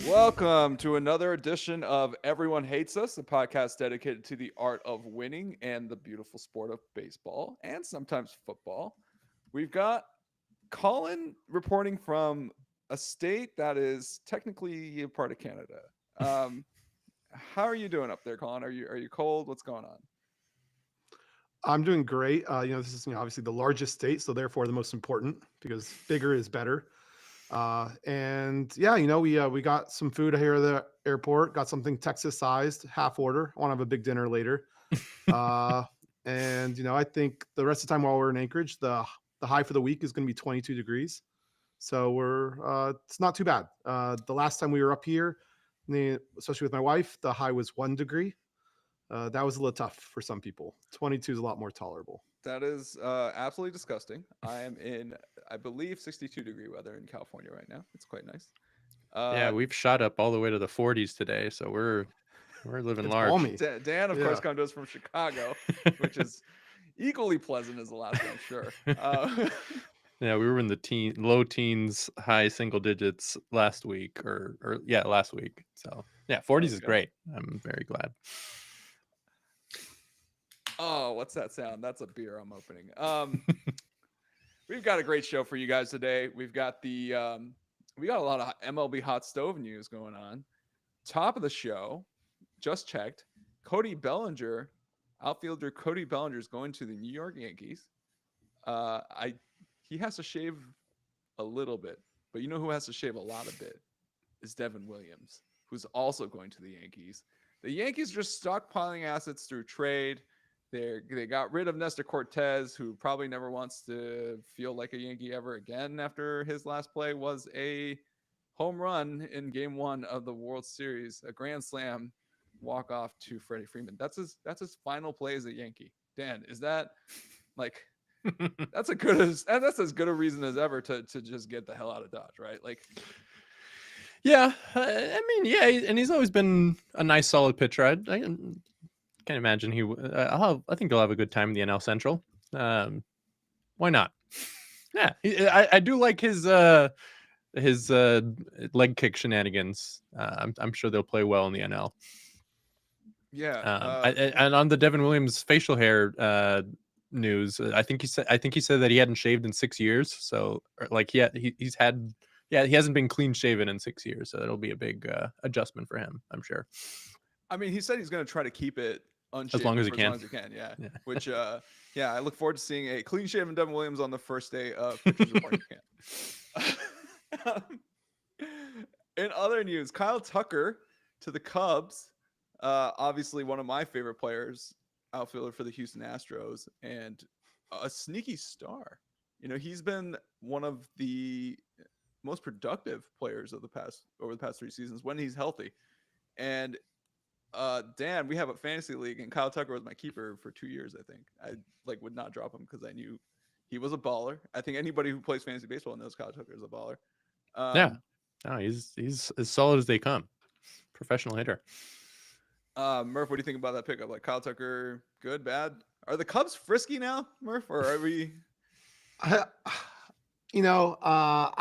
Welcome to another edition of Everyone Hates Us, a podcast dedicated to the art of winning and the beautiful sport of baseball and sometimes football. We've got Colin reporting from a state that is technically a part of Canada. How are you doing up there, Colin? Are you cold? What's going on? I'm doing great. This is obviously the largest state, so therefore the most important because bigger is better. We got some food here at the airport. Got something Texas sized, half order. I want to have a big dinner later. I think the rest of the time while we're in Anchorage, the high for the week is going to be 22 degrees. So it's not too bad. The last time we were up here, especially with my wife, the high was 1 degree. That was a little tough for some people. 22 is a lot more tolerable. That is absolutely disgusting. I am in, I believe, 62-degree weather in California right now. It's quite nice. Yeah, we've shot up all the way to the 40s today, so we're living It's large. balmy. Dan, of course, comes to us from Chicago, which is equally pleasant as Alaska, I'm sure. Yeah, we were in the low teens, high single digits last week, last week. So yeah, 40s is great. I'm very glad. Oh, what's that sound? That's a beer I'm opening. We've got a great show for you guys today. We got a lot of MLB hot stove news going on. Top of the show, just checked. Bellinger, outfielder Cody Bellinger is going to the New York Yankees. He has to shave a little bit, but you know who has to shave a lot of bit is Devin Williams, who's also going to the Yankees. The Yankees are just stockpiling assets through trade. They got rid of Nestor Cortez, who probably never wants to feel like a Yankee ever again after his last play was a home run in Game 1 of the World Series, a grand slam walk-off to Freddie Freeman. That's his final play as a Yankee. Dan, is that like that's as good a reason as ever to just get the hell out of Dodge, right? Like, yeah, and he's always been a nice, solid pitcher. I can't imagine I think he'll have a good time in the NL Central. Why not? Yeah, I do like his leg kick shenanigans. I'm sure they'll play well in the NL. Yeah. And on the Devin Williams facial hair news, I think he said that he hadn't shaved in 6 years. So like he hasn't been clean shaven in 6 years. So that'll be a big adjustment for him, I'm sure. I mean, he said he's going to try to keep it unshaved as long as he can. Yeah. Which, I look forward to seeing a clean-shaven Devin Williams on the first day of pitchers report camp. In other news, Kyle Tucker to the Cubs. Obviously, one of my favorite players, outfielder for the Houston Astros, and a sneaky star. You know, he's been one of the most productive players over the past 3 seasons when he's healthy. And Dan, we have a fantasy league, and Kyle Tucker was my keeper for 2 years. I think I would not drop him because I knew he was a baller. I think anybody who plays fantasy baseball knows Kyle Tucker is a baller. He's as solid as they come. Professional hitter. Murph, what do you think about that pickup? Like, Kyle Tucker, good, bad? Are the Cubs frisky now, Murph, or are we? I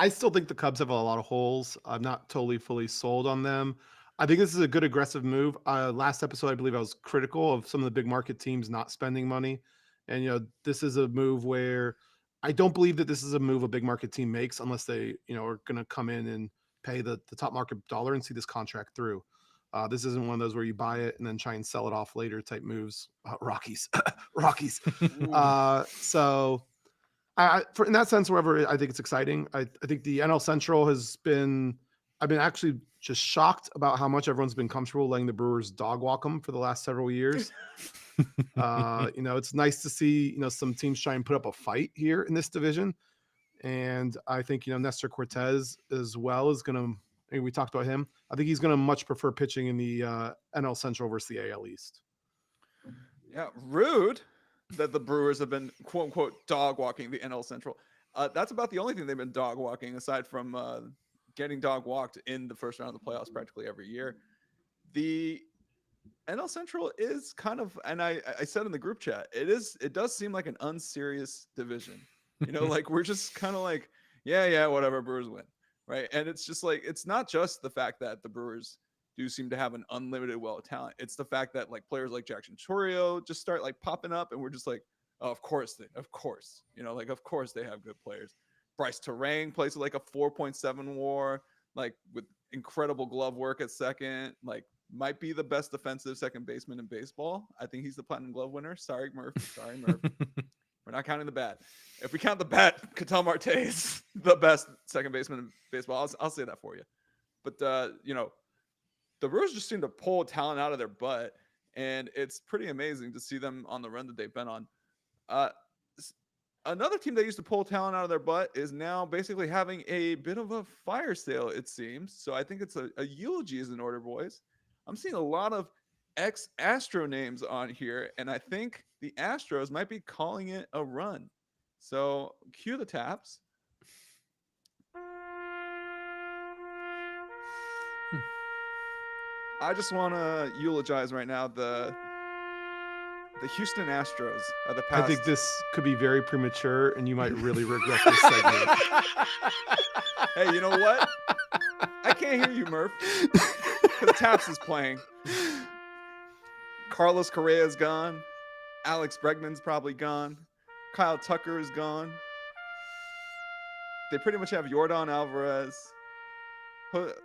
still think the Cubs have a lot of holes. I'm not totally fully sold on them. I think this is a good aggressive move. Last episode, I believe I was critical of some of the big market teams not spending money. And, this is a move where I don't believe that this is a move a big market team makes unless they, are going to come in and pay the top market dollar and see this contract through. This isn't one of those where you buy it and then try and sell it off later type moves. Rockies. So in that sense, wherever I think it's exciting. I think the NL Central I've been actually just shocked about how much everyone's been comfortable letting the Brewers dog walk them for the last several years. It's nice to see, some teams try and put up a fight here in this division. And I think, Nestor Cortez as well is going to, we talked about him. I think he's going to much prefer pitching in the NL Central versus the AL East. Yeah, rude that the Brewers have been, quote unquote, dog walking the NL Central. That's about the only thing they've been dog walking aside from getting dog walked in the first round of the playoffs practically every year. The NL Central is kind of, and I said in the group chat, it does seem like an unserious division. Like we're just kind of like, yeah, whatever, Brewers win, right? And it's just like, it's not just the fact that the Brewers do seem to have an unlimited well of talent. It's the fact that like players like Jackson Chourio just start like popping up, and we're just like, oh, of course, of course they have good players. Bryce Terang plays with like a 4.7 WAR, like with incredible glove work at second, like might be the best defensive second baseman in baseball. I think he's the Platinum Glove winner. Sorry, Murph. We're not counting the bat. If we count the bat, Ketel Marte is the best second baseman in baseball. I'll say that for you. But the Brewers just seem to pull talent out of their butt, and it's pretty amazing to see them on the run that they've been on. Another team that used to pull talent out of their butt is now basically having a bit of a fire sale, it seems. So I think it's a eulogy is in order, boys. I'm seeing a lot of ex-Astro names on here, and I think the Astros might be calling it a run. So cue the taps. I just want to eulogize right now the Houston Astros of the past. I think this could be very premature, and you might really regret this segment. Hey, you know what? I can't hear you, Murph. Because Taps is playing. Carlos Correa is gone. Alex Bregman's probably gone. Kyle Tucker is gone. They pretty much have Yordan Alvarez,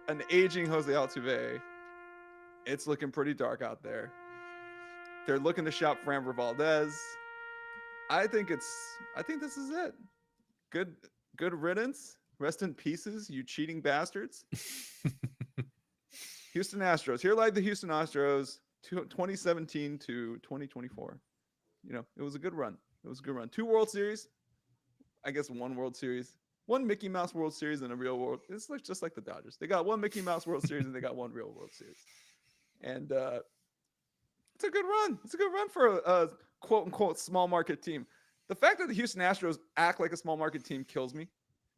an aging Jose Altuve. It's looking pretty dark out there. They're looking to shop Framber Valdez. I think this is it. Good riddance. Rest in pieces, you cheating bastards. Houston Astros. Here lie the Houston Astros, 2017 to 2024. It was a good run. 2 World Series. I guess 1 World Series. 1 Mickey Mouse World Series and a real World. It's like just like the Dodgers. They got 1 Mickey Mouse World Series and they got 1 real World Series. And it's a good run. It's a good run for a quote unquote small market team. The fact that the Houston Astros act like a small market team kills me.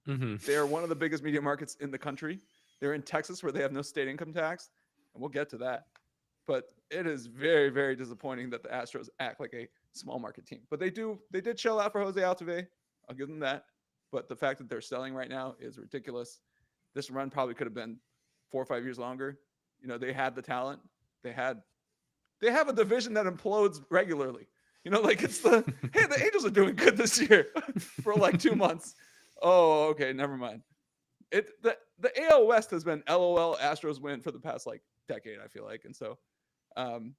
Mm-hmm. They are one of the biggest media markets in the country. They're in Texas where they have no state income tax, and we'll get to that. But it is very, very disappointing that the Astros act like a small market team. But they did shell out for Jose Altuve. I'll give them that. But the fact that they're selling right now is ridiculous. This run probably could have been 4 or 5 years longer. They had the talent. They have a division that implodes regularly. Like it's hey, the Angels are doing good this year for like 2 months. Oh, okay, never mind. The AL West has been LOL Astros win for the past like decade, I feel like. And so RP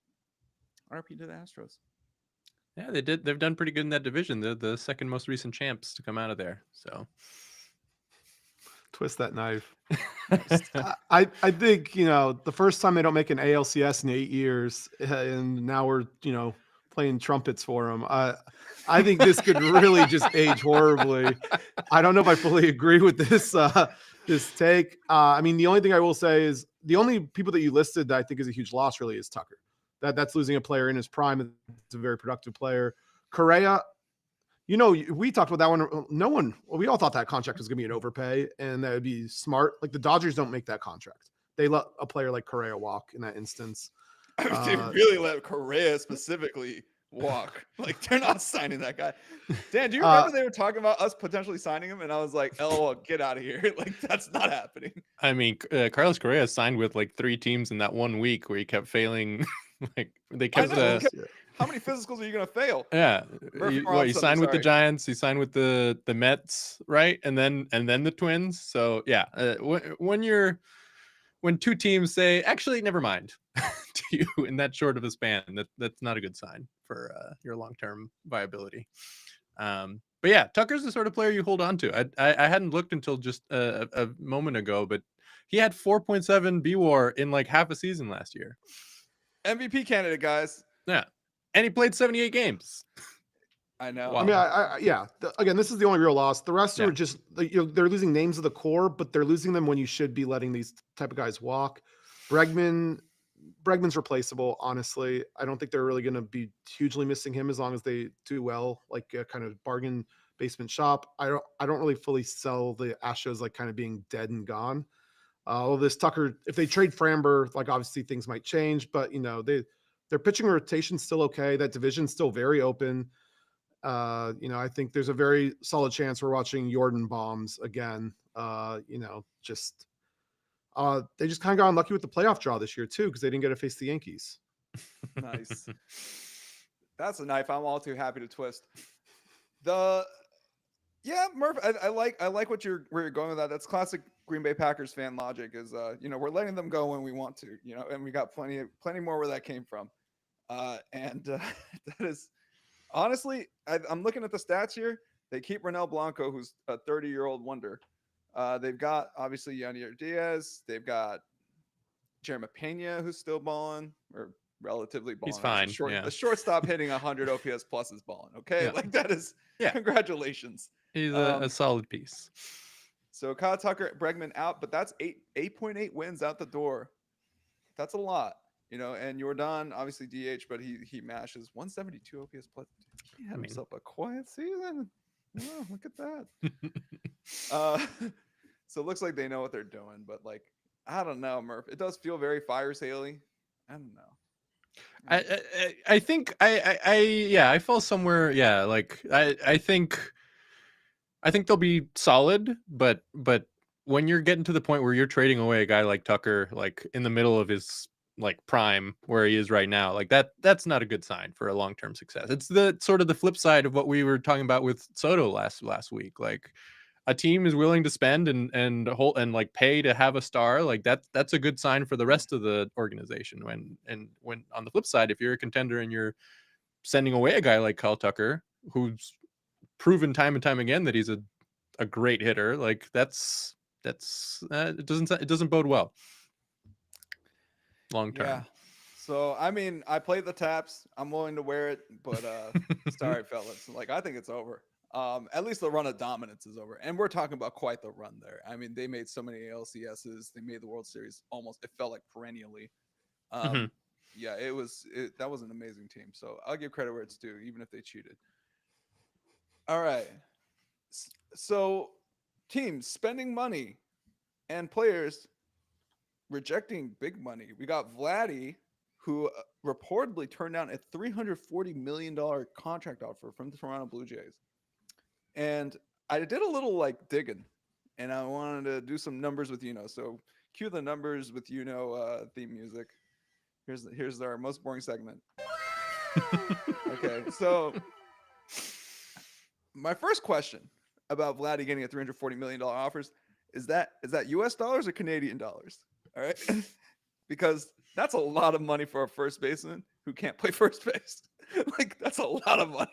to the Astros. Yeah, they did. They've done pretty good in that division. They're the second most recent champs to come out of there. So twist that knife. I think, the first time they don't make an ALCS in 8 years, and now we're, playing trumpets for them. I think this could really just age horribly. I don't know if I fully agree with this take. The only thing I will say is the only people that you listed that I think is a huge loss really is Tucker. That's losing a player in his prime. It's a very productive player. Correa, we talked about that one. We all thought that contract was going to be an overpay and that would be smart. Like the Dodgers don't make that contract. They let a player like Correa walk in that instance. They really let Correa specifically walk. Like they're not signing that guy. Dan, do you remember they were talking about us potentially signing him? And I was like, "LOL, get out of here!" Like that's not happening. Carlos Correa signed with like 3 teams in that 1 week where he kept failing. Like they kept. How many physicals are you going to fail? Yeah, he signed with the Giants. He signed with the Mets, right? And then the Twins. So yeah, when 2 teams say, actually, never mind, to you in that short of a span, that's not a good sign for your long-term viability. But yeah, Tucker's the sort of player you hold on to. I hadn't looked until just a moment ago, but he had 4.7 BWAR in like half a season last year. MVP candidate, guys. Yeah, and he played 78 games. I know. Wow. Again, this is the only real loss. The rest are just, they're losing names of the core, but they're losing them when you should be letting these type of guys walk. Bregman's replaceable, honestly. I don't think they're really going to be hugely missing him as long as they do well, like a kind of bargain basement shop. I don't really fully sell the Astros like kind of being dead and gone. Well, this Tucker, if they trade Framber, like obviously things might change, but their pitching rotation's still okay. That division's still very open. I think there's a very solid chance we're watching Jordan bombs again. Just they just kind of got unlucky with the playoff draw this year too, because they didn't get to face the Yankees. Nice. That's a knife I'm all too happy to twist. Murph, I like where you're going with that. That's classic Green Bay Packers fan logic. Is we're letting them go when we want to, and we got plenty more where that came from, and that is honestly, I'm looking at the stats here. They keep Ronel Blanco, who's a 30-year-old wonder. They've got obviously Yanier Diaz. They've got Jeremy Pena, who's still balling or relatively balling. He's fine. The shortstop hitting 100 OPS plus is balling. Okay, like that is congratulations. He's a solid piece. So Kyle Tucker, Bregman out, but that's 8.8 wins out the door. That's a lot, and Jordan obviously DH, but he mashes 172 OPS plus. He had himself a quiet season. Wow, look at that. So it looks like they know what they're doing, but like, I don't know, Murph. It does feel very fire saley. I don't know. I think I fall somewhere. Yeah, like I think they'll be solid, but when you're getting to the point where you're trading away a guy like Tucker, like in the middle of his like prime where he is right now, like that's not a good sign for a long-term success. It's the sort of the flip side of what we were talking about with Soto last week. Like a team is willing to spend and like pay to have a star, like that's a good sign for the rest of the organization. When on the flip side, if you're a contender and you're sending away a guy like Kyle Tucker, who's proven time and time again that he's a great hitter, like that's it doesn't bode well long term. Yeah. So I mean, I played the taps. I'm willing to wear it, but sorry, fellas. Like I think it's over. At least the run of dominance is over, and we're talking about quite the run there. I mean, they made so many ALCSs. They made the World Series almost. It felt like perennially. Yeah, that was an amazing team. So I'll give credit where it's due, even if they cheated. All right. So teams spending money and players rejecting big money. We got Vladdy, who reportedly turned down a $340 million contract offer from the Toronto Blue Jays. And I did a little like digging, and I wanted to do some numbers with So cue the numbers with theme music. Here's our most boring segment. Okay, so my first question about Vladdy getting a $340 million offers is that US dollars or Canadian dollars? All right, because that's a lot of money for a first baseman who can't play first base. Like that's a lot of money.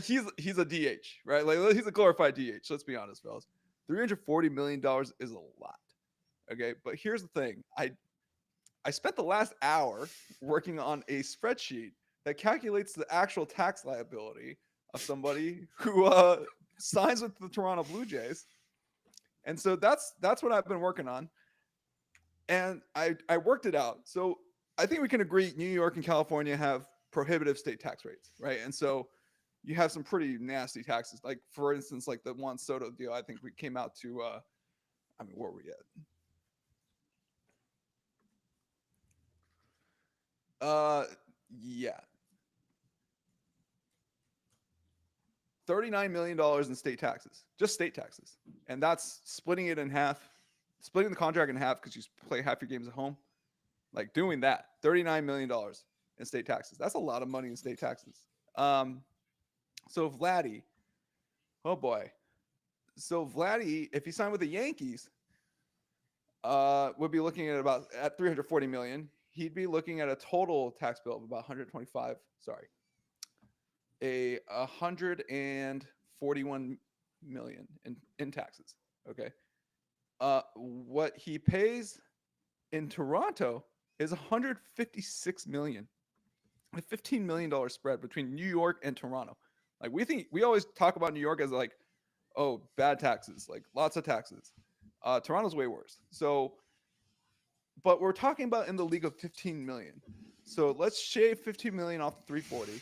He's a DH, right? Like he's a glorified DH. Let's be honest, fellas. $340 million is a lot. Okay, but here's the thing. I spent the last hour working on a spreadsheet that calculates the actual tax liability of somebody who signs with the Toronto Blue Jays. And so that's what I've been working on. And I worked it out. So I think we can agree New York and California have prohibitive state tax rates, right? And so you have some pretty nasty taxes. Like, for instance, like the Juan Soto deal, I think we came out to, where were we at? Yeah. $39 million in state taxes, just state taxes. And that's splitting it in half, splitting the contract in half because you play half your games at home. Like doing that, $39 million in state taxes. That's a lot of money in state taxes. So Vladdy, oh boy. So Vladdy, if he signed with the Yankees, would be looking at at $340 million. He'd be looking at a total tax bill of about $141 million in taxes. Okay. What he pays in Toronto is $156 million. A $15 million spread between New York and Toronto. Like we always talk about New York as like, oh, bad taxes, like lots of taxes. Toronto's way worse. So, but we're talking about in the league of 15 million. So let's shave 15 million off the 340.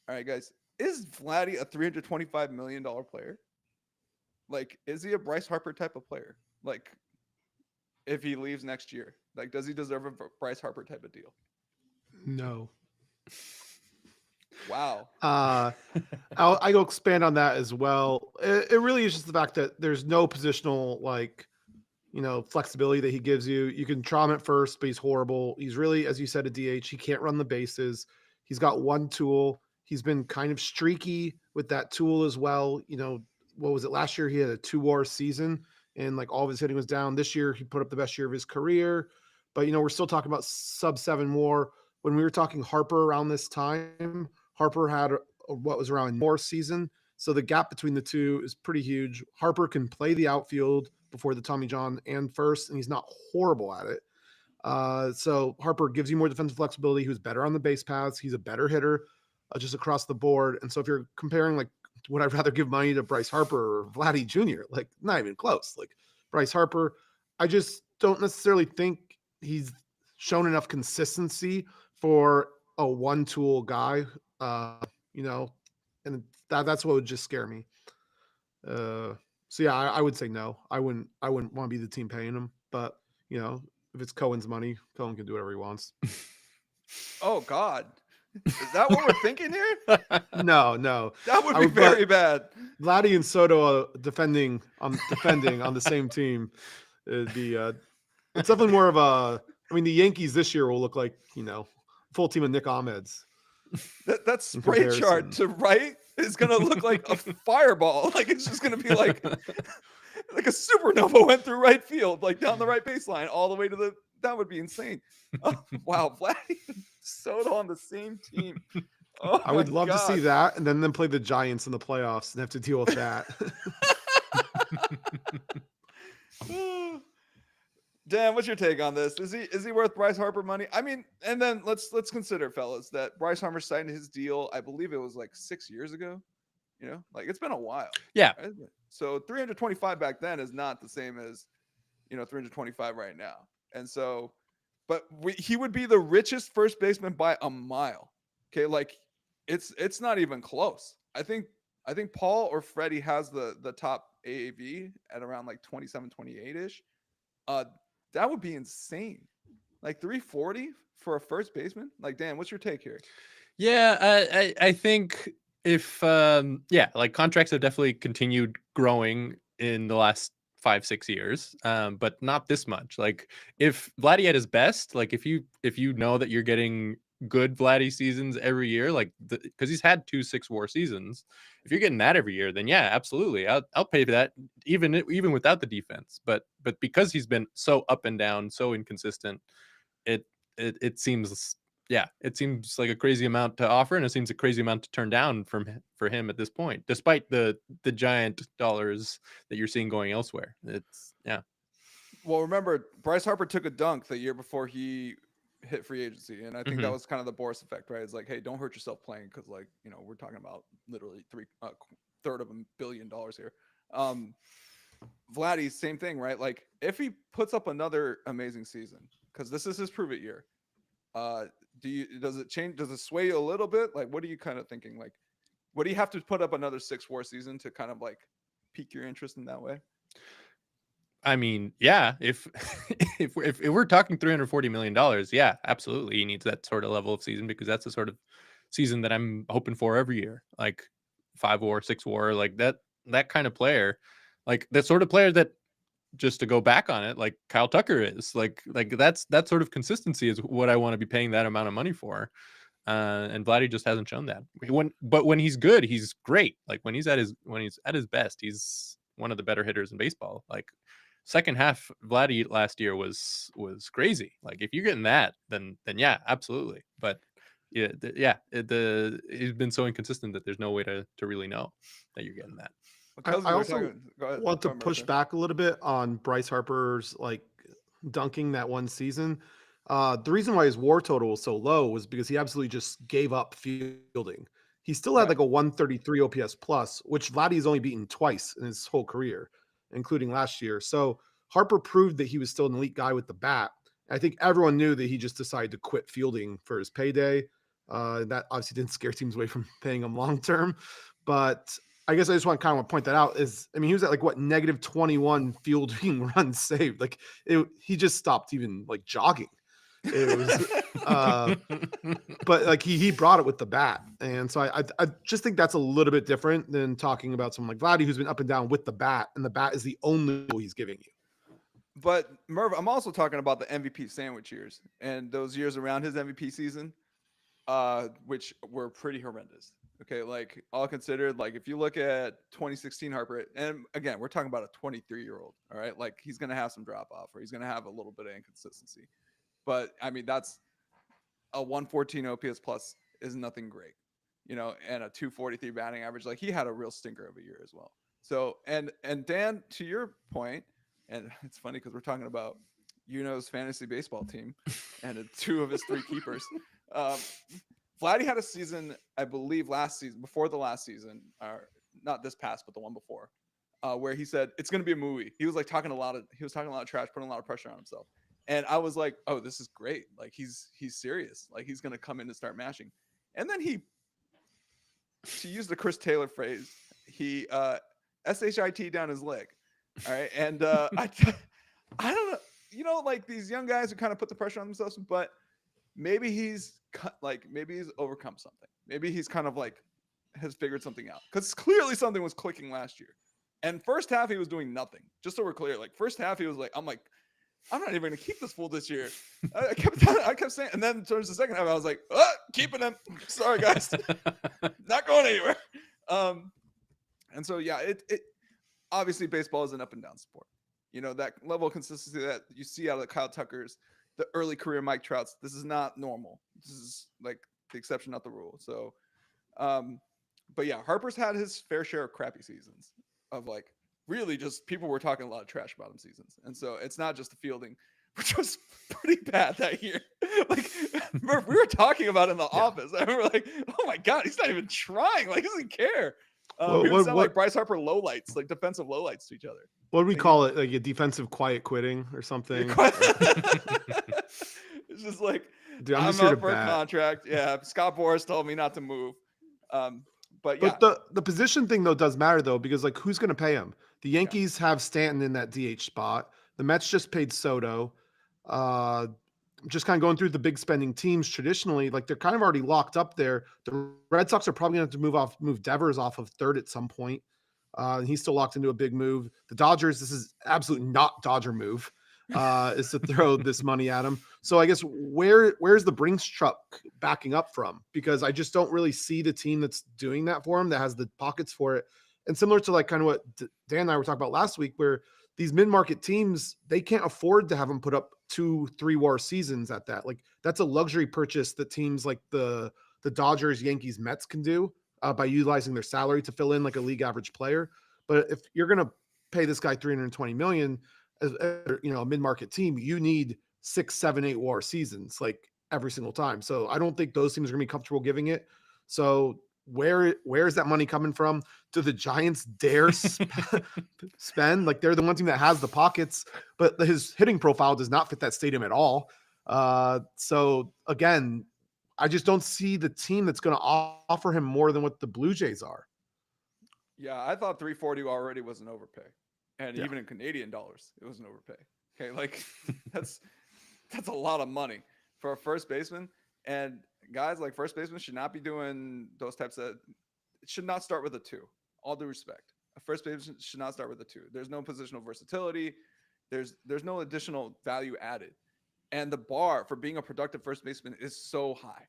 All right, guys. Is Vladdy a $325 million player? Like, is he a Bryce Harper type of player? Like, if he leaves next year? Like, does he deserve a Bryce Harper type of deal? No. Wow. I go expand on that as well. It really is just the fact that there's no positional flexibility that he gives you. You can try him at first, but he's horrible. He's really, as you said, a DH. He can't run the bases. He's got one tool. He's been kind of streaky with that tool as well. What was it? Last year he had a 2-WAR season and like all of his hitting was down. This year he put up the best year of his career. But we're still talking about sub 7 WAR. When we were talking Harper around this time, Harper had what was around more season. So the gap between the two is pretty huge. Harper can play the outfield before the Tommy John and first, and he's not horrible at it. So Harper gives you more defensive flexibility. Who's better on the base paths. He's a better hitter just across the board. And so if you're comparing, like, would I rather give money to Bryce Harper or Vladdy Jr.? Like, not even close. Like, Bryce Harper, I just don't necessarily think he's shown enough consistency for a one-tool guy, and that's what would just scare me. So yeah, I would say no. I wouldn't want to be the team paying him, but if it's Cohen's money, Cohen can do whatever he wants. Oh God. Is that what we're thinking here? No. That would be very bad. Vladdy and Soto defending on the same team. It'd be it's definitely more of a. I mean, the Yankees this year will look like full team of Nick Ahmeds. That spray chart to right is gonna look like a fireball. Like it's just gonna be like a supernova went through right field, like down the right baseline, all the way to the. That would be insane. Oh, wow, Vladdy and Soto on the same team. Oh, I would love to see that, and then them play the Giants in the playoffs and have to deal with that. Dan, what's your take on this? Is he worth Bryce Harper money? I mean, and then let's consider, fellas, that Bryce Harper signed his deal. I believe it was like 6 years ago. Like it's been a while. Yeah. Right? So 325 back then is not the same as 325 right now. And so, but he would be the richest first baseman by a mile. Okay, like it's not even close. I think Paul or Freddie has the top AAV at around like 27, 28-ish. That would be insane. Like 340 for a first baseman. Like, Dan, what's your take here? Yeah, I think if like contracts have definitely continued growing in the last 5-6 years, but not this much. Like if Vladdy at his best, like if you know that you're getting good Vladdy seasons every year, like because he's had 2 6-WAR seasons, if you're getting that every year, then yeah, absolutely, I'll pay for that even without the defense. But because he's been so up and down, so inconsistent, it seems like a crazy amount to offer, and it seems a crazy amount to turn down for him at this point, despite the giant dollars that you're seeing going elsewhere. It's Well, remember, Bryce Harper took a dunk the year before he hit free agency, and I think that was kind of the Boris effect, right? It's like, hey, don't hurt yourself playing, because like we're talking about literally third of $1 billion here. Vladdy, same thing, right? Like if he puts up another amazing season, because this is his prove it year, does it change? Does it sway you a little bit? Like, what are you kind of thinking? Like, what do you have to put up another 6-WAR season to kind of like pique your interest in that way? I mean, yeah, if we're talking $340 million, yeah, absolutely, he needs that sort of level of season, because that's the sort of season that I'm hoping for every year, like 5-WAR, 6-WAR, like that kind of player, like that sort of player that, just to go back on it, like Kyle Tucker is like that sort of consistency is what I want to be paying that amount of money for. And Vladdy just hasn't shown that. But when he's good, he's great. Like when he's at his best, he's one of the better hitters in baseball. Like second half Vladdy last year was crazy. Like if you're getting that, then yeah, absolutely. But he's been so inconsistent that there's no way to really know that you're getting that. I also want to push back a little bit on Bryce Harper's like dunking that one season. The reason why his WAR total was so low was because he absolutely just gave up fielding. He still had like a 133 OPS plus, which Vladdy's only beaten twice in his whole career, including last year. So Harper proved that he was still an elite guy with the bat. I think everyone knew that he just decided to quit fielding for his payday. That obviously didn't scare teams away from paying him long term, but I guess I just want to kind of point that out is, I mean, he was at like what, negative 21 fielding runs saved. Like he just stopped even like jogging. It was, but like he brought it with the bat. And so I just think that's a little bit different than talking about someone like Vladdy, who's been up and down with the bat, and the bat is the only tool he's giving you. But Merv, I'm also talking about the MVP sandwich years and those years around his MVP season, which were pretty horrendous. Okay, like all considered, like if you look at 2016 Harper, and again, we're talking about a 23-year-old, all right? Like he's gonna have some drop off or he's gonna have a little bit of inconsistency. But I mean, that's a 114 OPS plus is nothing great, and a 243 batting average. Like he had a real stinker of a year as well. So and Dan, to your point, and it's funny because we're talking about fantasy baseball team and two of his three keepers. Vladdy had a season, I believe, before the last season, or not this past, but the one before, where he said it's going to be a movie. He was like talking a lot of trash, putting a lot of pressure on himself. And I was like, oh, this is great. Like he's serious. Like he's going to come in and start mashing. And then to use the Chris Taylor phrase, he SHIT down his leg. All right. And I don't know, like these young guys who kind of put the pressure on themselves, but maybe he's overcome something. Maybe he's kind of like has figured something out, because clearly something was clicking last year. And first half he was doing nothing. Just so we're clear, like first half he was like, I'm not even gonna keep this fool this year. I kept saying, and then towards the second half I was like, keeping him. Sorry guys, not going anywhere. And so yeah, it obviously baseball is an up and down sport. That level of consistency that you see out of the Kyle Tuckers, the early career Mike Trouts, this is not normal. This is like the exception, not the rule. So, but yeah, Harper's had his fair share of crappy seasons of like really just people were talking a lot of trash about him seasons. And so it's not just the fielding, which was pretty bad that year. Like Murph, we were talking about it in the office. I remember like, oh my God, he's not even trying. Like, he doesn't care. We would sound like Bryce Harper lowlights, like defensive lowlights to each other. What do we call it? Like a defensive quiet quitting or something? It's just like, dude, I'm up for a contract. Yeah, Scott Boras told me not to move. But yeah. But the position thing though does matter though, because like who's going to pay him? The Yankees have Stanton in that DH spot. The Mets just paid Soto. Just kind of going through the big spending teams traditionally, like they're kind of already locked up there. The Red Sox are probably going to have to move Devers off of third at some point. He's still locked into a big move. The Dodgers, this is absolutely not Dodger move, is to throw this money at him. So I guess where's the Brinks truck backing up from? Because I just don't really see the team that's doing that for him, that has the pockets for it. And similar to like kind of what Dan and I were talking about last week, where these mid-market teams, they can't afford to have them put up 2-3 WAR seasons at that. Like that's a luxury purchase that teams like the Dodgers, Yankees, Mets can do by utilizing their salary to fill in like a league average player. But if you're going to pay this guy $320 million as a mid-market team, you need 6, 7, 8 WAR seasons like every single time. So I don't think those teams are going to be comfortable giving it. So where is that money coming from? Do the Giants dare spend? Like they're the one team that has the pockets, but his hitting profile does not fit that stadium at all. So again, I just don't see the team that's going to offer him more than what the Blue Jays are. Yeah, I thought 340 already was an overpay, and even in Canadian dollars, it was an overpay. Okay, like that's a lot of money for a first baseman. And guys, like first baseman should not be doing those types of. It should not start with a 2. All due respect, a first baseman should not start with a 2. There's no positional versatility. There's no additional value added, and the bar for being a productive first baseman is so high.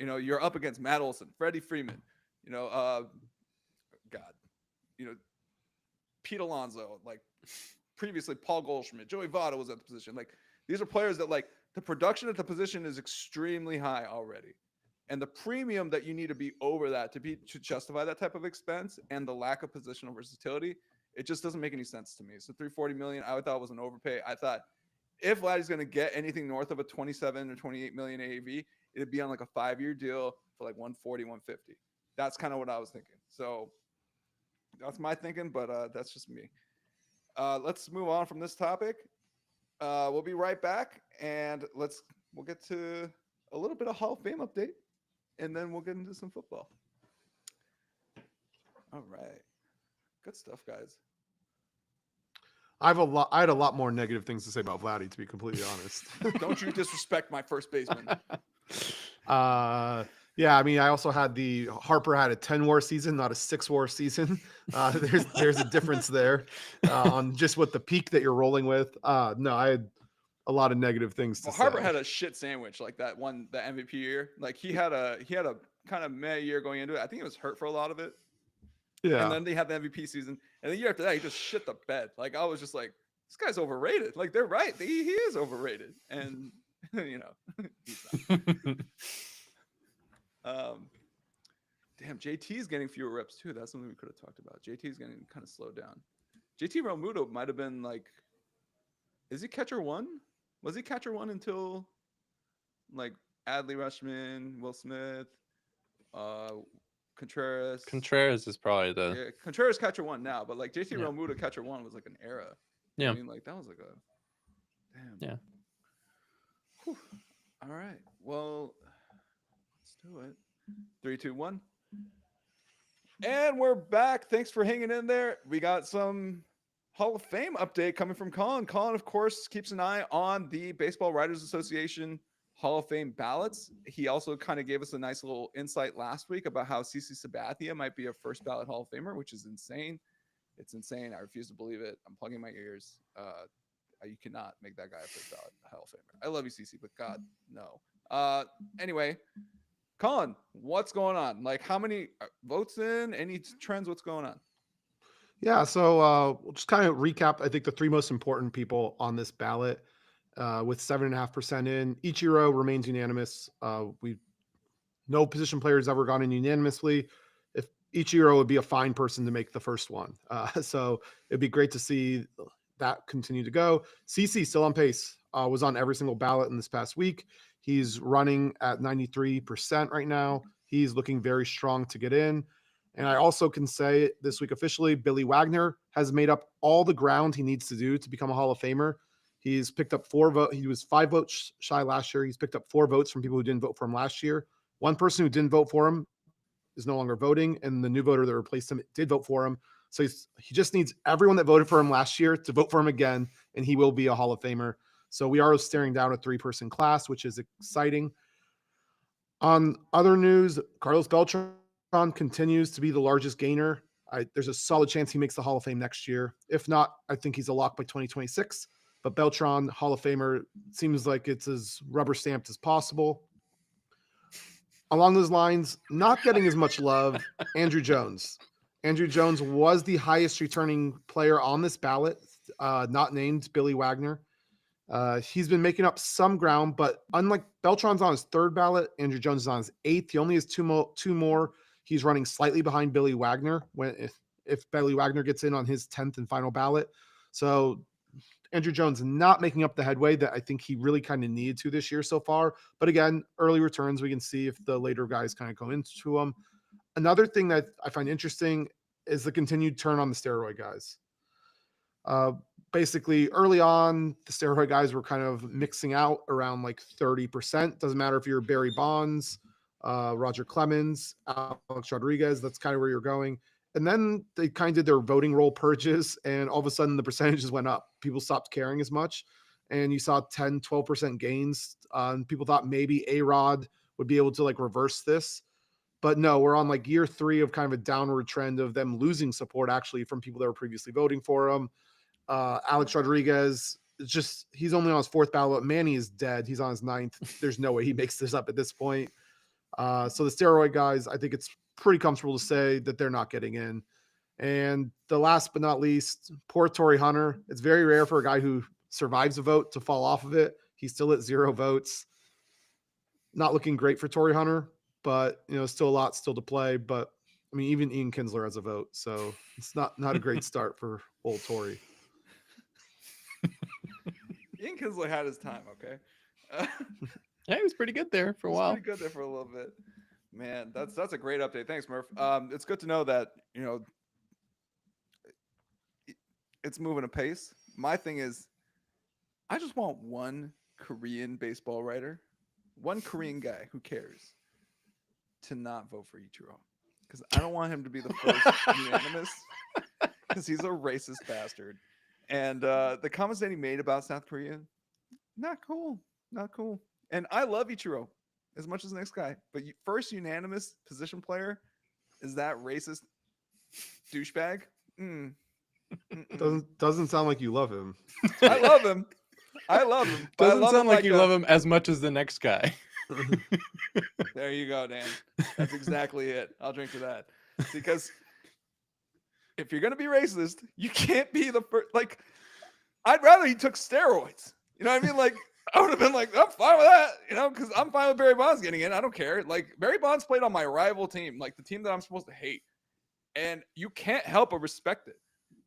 You're up against Matt Olson, Freddie Freeman, Pete Alonso, like previously Paul Goldschmidt, Joey Votto was at the position. Like these are players that like the production at the position is extremely high already. And the premium that you need to be over that to justify that type of expense and the lack of positional versatility, it just doesn't make any sense to me. So $340 million, I thought was an overpay. I thought if Vladdy's going to get anything north of a 27 or 28 million AAV, it'd be on like a 5-year deal for like 140, 150. That's kind of what I was thinking. So that's my thinking, but that's just me. Let's move on from this topic. We'll be right back, and we'll get to a little bit of Hall of Fame update, and then we'll get into some football. All right. Good stuff, guys. I had a lot more negative things to say about Vladdy, to be completely honest. Don't you disrespect my first baseman. Yeah, I mean, I also had Harper had a 10 WAR season, not a 6 WAR season. There's a difference there on just what the peak that you're rolling with. No, I had a lot of negative things to Well, say. Harper had a shit sandwich like that one, the MVP year. Like he had a kind of meh year going into it. I think he was hurt for a lot of it. Yeah. And then they had the MVP season. And the year after that, he just shit the bed. Like I was just like, this guy's overrated. Like they're right. He is overrated. And you know, he's not. Damn, JT's getting fewer reps too. That's something we could have talked about. JT's getting kind of slowed down. JT Realmuto might have been like, is he catcher one? Was he catcher one until like Adley Rutschman, Will Smith, Contreras? Contreras is probably the Yeah, Contreras catcher one now, but like JT Realmuto catcher one was like an era. Yeah. I mean, like that was like a damn. Yeah. Whew. All right. Well, let's do it. 3, 2, 1. And we're back. Thanks for hanging in there. We got some Hall of Fame update coming from Colin. Colin, of course, keeps an eye on the Baseball Writers Association Hall of Fame ballots. He also kind of gave us a nice little insight last week about how CC Sabathia might be a first ballot Hall of Famer, which is insane. It's insane. I refuse to believe it. I'm plugging my ears. You cannot make that guy a first ballot Hall of Famer. I love you, CC, but God, no. Anyway, Colin, what's going on? Like, how many votes in? Any trends? What's going on? Yeah, so we'll just kind of recap, I think, the 3 most important people on this ballot. With 7.5% in, Ichiro remains unanimous. No position player has ever gone in unanimously. If Ichiro would be a fine person to make the first one, so it'd be great to see that continue to go. CC still on pace. Was on every single ballot in this past week. He's running at 93% right now. He's looking very strong to get in. And I also can say this week officially, Billy Wagner has made up all the ground he needs to do to become a Hall of Famer. He's picked up 4 votes. He was 5 votes shy last year. He's picked up 4 votes from people who didn't vote for him last year. One person who didn't vote for him is no longer voting, and the new voter that replaced him did vote for him. So he just needs everyone that voted for him last year to vote for him again, and he will be a Hall of Famer. So we are staring down a 3-person class, which is exciting. On other news, Carlos Beltran continues to be the largest gainer. There's a solid chance he makes the Hall of Fame next year. If not, I think he's a lock by 2026. But Beltran, Hall of Famer, seems like it's as rubber stamped as possible. Along those lines, not getting as much love, Andrew Jones. Andrew Jones was the highest returning player on this ballot, not named Billy Wagner. He's been making up some ground, but unlike Beltran's on his 3rd ballot, Andrew Jones is on his 8th. He only has two more. He's running slightly behind Billy Wagner if Billy Wagner gets in on his 10th and final ballot. So Andrew Jones not making up the headway that I think he really kind of needed to this year so far. But again, early returns, we can see if the later guys kind of go into them. Another thing that I find interesting is the continued turn on the steroid guys. Basically, early on, the steroid guys were kind of mixing out around like 30%. Doesn't matter if you're Barry Bonds, Roger Clemens, Alex Rodriguez, that's kind of where you're going. And then they kind of did their voting roll purges, and all of a sudden the percentages went up. People stopped caring as much, and you saw 10, 12% gains. People thought maybe A-Rod would be able to like reverse this. But no, we're on like year 3 of kind of a downward trend of them losing support actually from people that were previously voting for him. Alex Rodriguez, he's only on his 4th ballot. Manny is dead. He's on his 9th. There's no way he makes this up at this point. So the steroid guys, I think it's pretty comfortable to say that they're not getting in. And the last but not least, poor Torrey Hunter. It's very rare for a guy who survives a vote to fall off of it. He's still at 0 votes. Not looking great for Torrey Hunter, but still a lot still to play. But I mean, even Ian Kinsler has a vote, so it's not a great start for old Torrey. Ian Kinsler had his time, okay? Yeah, he was pretty good there for a while. Pretty good there for a little bit. Man, that's a great update. Thanks, Murph. It's good to know that, it's moving apace. My thing is, I just want one Korean baseball writer, one Korean guy who cares, to not vote for Ichiro. Because I don't want him to be the first unanimous. because he's a racist bastard. And the comments that he made about South Korea, not cool, not cool. And I love Ichiro as much as the next guy, but first unanimous position player is that racist douchebag. Doesn't sound like you love him. I love him. I love him. But I Doesn't love sound him like you love him as much as the next guy. There you go, Dan. That's exactly it. I'll drink to that. Because if you're gonna be racist, you can't be the first. Like, I'd rather he took steroids. You know what I mean? Like, I would have been like, I'm fine with that. You know, because I'm fine with Barry Bonds getting in. I don't care. Like, Barry Bonds played on my rival team, like the team that I'm supposed to hate, and you can't help but respect it.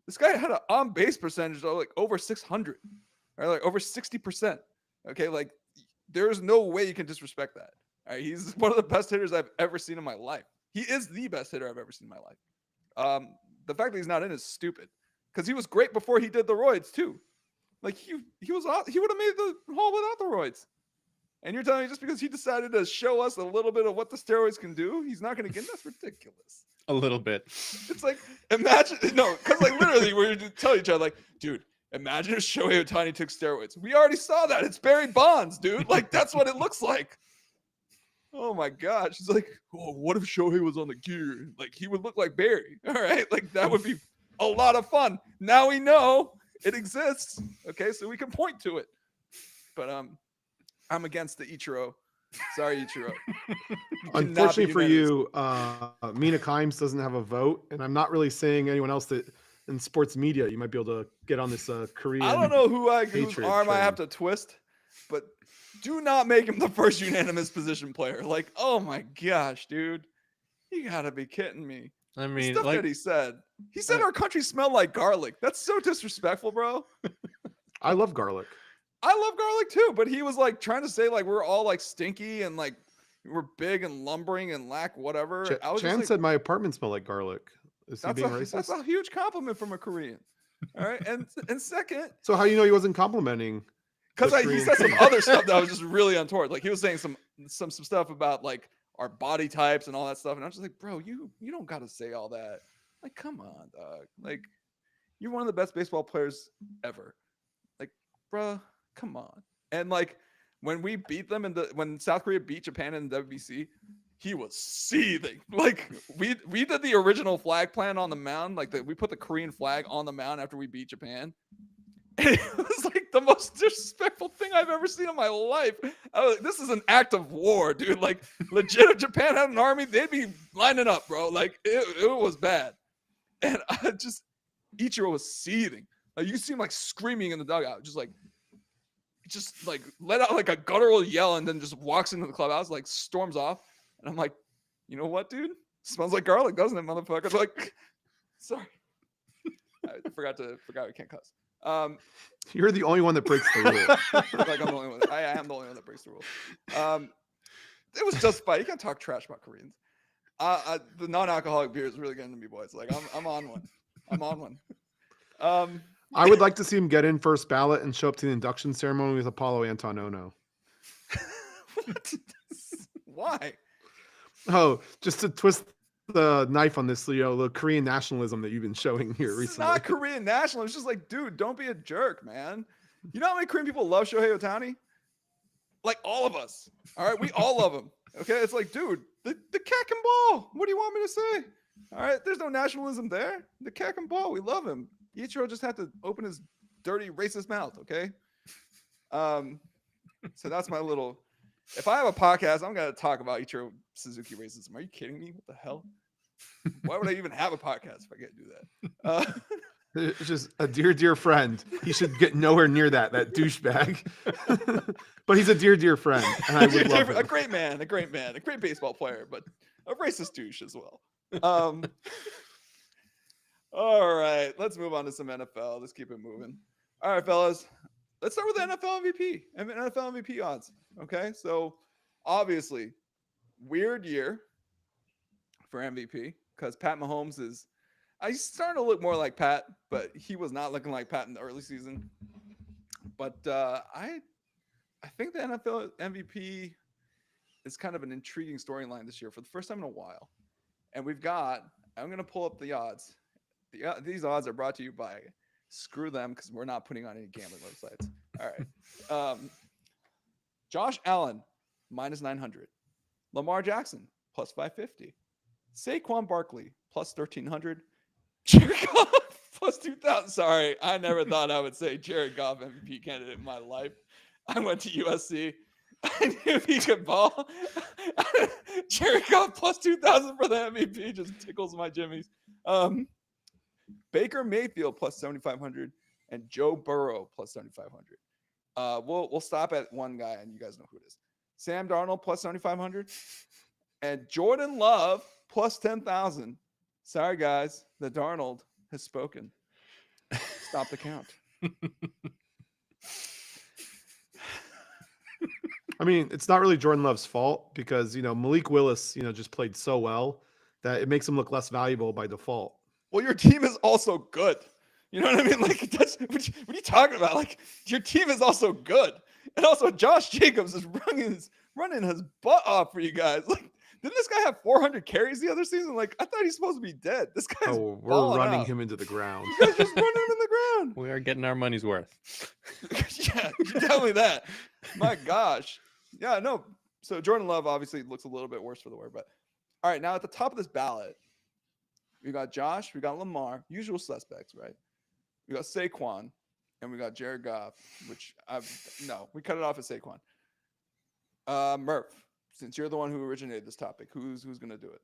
This guy had an on-base percentage of like over 600, or like over 60%. Okay, like there's no way you can disrespect that. All right, he's one of the best hitters I've ever seen in my life. He is the best hitter I've ever seen in my life. The fact that he's not in is stupid because he was great before he did the roids too. Like he would have made the Hall without the roids. And you're telling me just because he decided to show us a little bit of what the steroids can do, he's not going to get? That's ridiculous. A little bit. It's like, imagine, no, because like literally we're telling each other like, dude, imagine if Shohei Ohtani took steroids. We already saw that. It's Barry Bonds, dude. Like that's what it looks like. Oh my gosh. She's like, oh, what if Shohei was on the gear? Like he would look like Barry. All right. Like that would be a lot of fun. Now we know it exists. Okay. So we can point to it. But I'm against the Ichiro. Sorry, Ichiro. Unfortunately for you, Mina Kimes doesn't have a vote, and I'm not really saying anyone else that in sports media you might be able to get on this Korean. I don't know whose arm I have to twist, but do not make him the first unanimous position player. Like, oh my gosh, dude, you gotta be kidding me. I mean, the stuff like, that he said our country smelled like garlic. That's so disrespectful, bro. I love garlic. I love garlic too, but he was like trying to say like we're all like stinky and like we're big and lumbering and lack whatever. Chan like, said my apartment smelled like garlic. Is he being racist? That's a huge compliment from a Korean. All right, and second, so how do you know he wasn't complimenting? Because he said some other stuff that was just really untoward. Like he was saying some stuff about like our body types and all that stuff, and I'm just like, bro, you don't got to say all that. Like, come on, dog. Like, you're one of the best baseball players ever. Like, bro. Come on. And like when we beat them when South Korea beat Japan in the WBC, he was seething. Like we did the original flag plant on the mound, like we put the Korean flag on the mound after we beat Japan. And it was like the most disrespectful thing I've ever seen in my life. I was like, this is an act of war, dude. Like legit, if Japan had an army, they'd be lining up, bro. Like it was bad. And Ichiro was seething. Like you see him like screaming in the dugout, just like let out like a guttural yell and then just walks into the clubhouse, like storms off. And I'm like, you know what, dude? Smells like garlic, doesn't it, motherfucker? Like, sorry. I forgot we can't cuss. You're the only one that breaks the rule. Like I'm the only one. I am the only one that breaks the rule. It was just fine. You can't talk trash about Koreans. The non-alcoholic beer is really getting to me, boys. Like I'm on one. I'm on one. I would like to see him get in first ballot and show up to the induction ceremony with Apollo Antonono. What? Why? Oh, just to twist the knife on this, the Korean nationalism that you've been showing here recently. It's not Korean nationalism. It's just like, dude, don't be a jerk, man. You know how many Korean people love Shohei Ohtani? Like all of us. All right, we all love him. Okay, it's like, dude, the cat can ball. What do you want me to say? All right, there's no nationalism there. The cat can ball. We love him. Ichiro just had to open his dirty racist mouth, okay? So that's my little. If I have a podcast, I'm gonna talk about Ichiro Suzuki racism. Are you kidding me? What the hell? Why would I even have a podcast if I can't do that? It's just a dear friend. He should get nowhere near that douchebag. But he's a dear friend, and I would love him. A great man, a great baseball player, but a racist douche as well. All right, let's move on to some NFL. Let's keep it moving. All right, fellas, let's start with the NFL MVP and NFL MVP odds. Okay, so obviously, weird year for MVP because Pat Mahomes he's starting to look more like Pat, but he was not looking like Pat in the early season. But I think the NFL MVP is kind of an intriguing storyline this year for the first time in a while. And I'm going to pull up the odds. These odds are brought to you by screw them because we're not putting on any gambling websites. All right. Josh Allen minus 900. Lamar Jackson plus 550. Saquon Barkley plus 1300. Jared Goff plus 2000. Sorry, I never thought I would say Jared Goff MVP candidate in my life. I went to USC. I knew he could ball. Jared Goff plus 2,000 for the MVP just tickles my jimmies. Baker Mayfield plus 7,500 and Joe Burrow plus 7,500. We'll stop at one guy and you guys know who it is. Sam Darnold plus 7,500 and Jordan Love plus 10,000. Sorry guys, the Darnold has spoken. Stop the count. I mean, it's not really Jordan Love's fault because, Malik Willis, just played so well that it makes him look less valuable by default. Well, your team is also good. You know what I mean? Like, that's what are you talking about? Like, your team is also good. And also, Josh Jacobs is running his butt off for you guys. Like, didn't this guy have 400 carries the other season? Like, I thought he's supposed to be dead. This guy's we're running out. him into the ground. You guys just running him in the ground. We are getting our money's worth. Yeah, you tell me that. My gosh. Yeah, no. So Jordan Love obviously looks a little bit worse for the wear, but all right, now at the top of this ballot, we got Josh, we got Lamar, usual suspects, right? We got Saquon, and we got Jared Goff, which we cut it off at Saquon. Murph, since you're the one who originated this topic, who's gonna do it?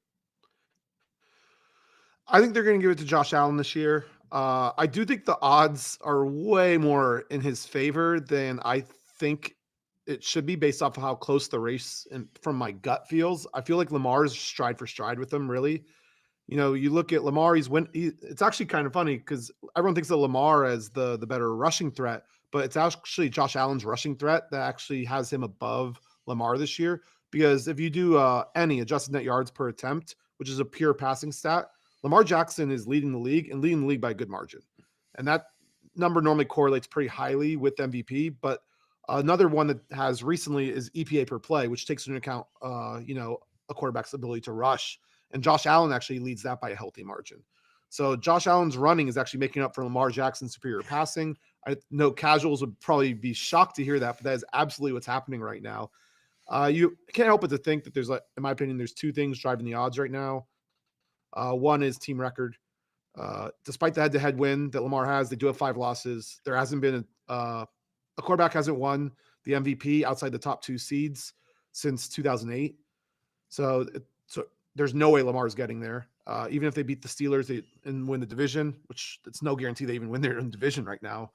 I think they're going to give it to Josh Allen this year. I do think the odds are way more in his favor than I think it should be based off of how close the race and from my gut feels. I feel like Lamar's stride for stride with them, really. You look at Lamar, it's actually kind of funny because everyone thinks of Lamar as the better rushing threat, but it's actually Josh Allen's rushing threat that actually has him above Lamar this year. Because if you do any adjusted net yards per attempt, which is a pure passing stat, Lamar Jackson is leading the league by a good margin. And that number normally correlates pretty highly with MVP. But another one that has recently is EPA per play, which takes into account, a quarterback's ability to rush. And Josh Allen actually leads that by a healthy margin. So Josh Allen's running is actually making up for Lamar Jackson's superior passing. I know casuals would probably be shocked to hear that, but that is absolutely what's happening right now. You can't help but to think that there's, in my opinion, there's two things driving the odds right now. One is team record. Despite the head-to-head win that Lamar has, they do have 5 losses. There hasn't been a quarterback hasn't won the MVP outside the top 2 seeds since 2008. So there's no way Lamar's getting there. Even if they beat the Steelers and win the division, which it's no guarantee they even win their own division right now,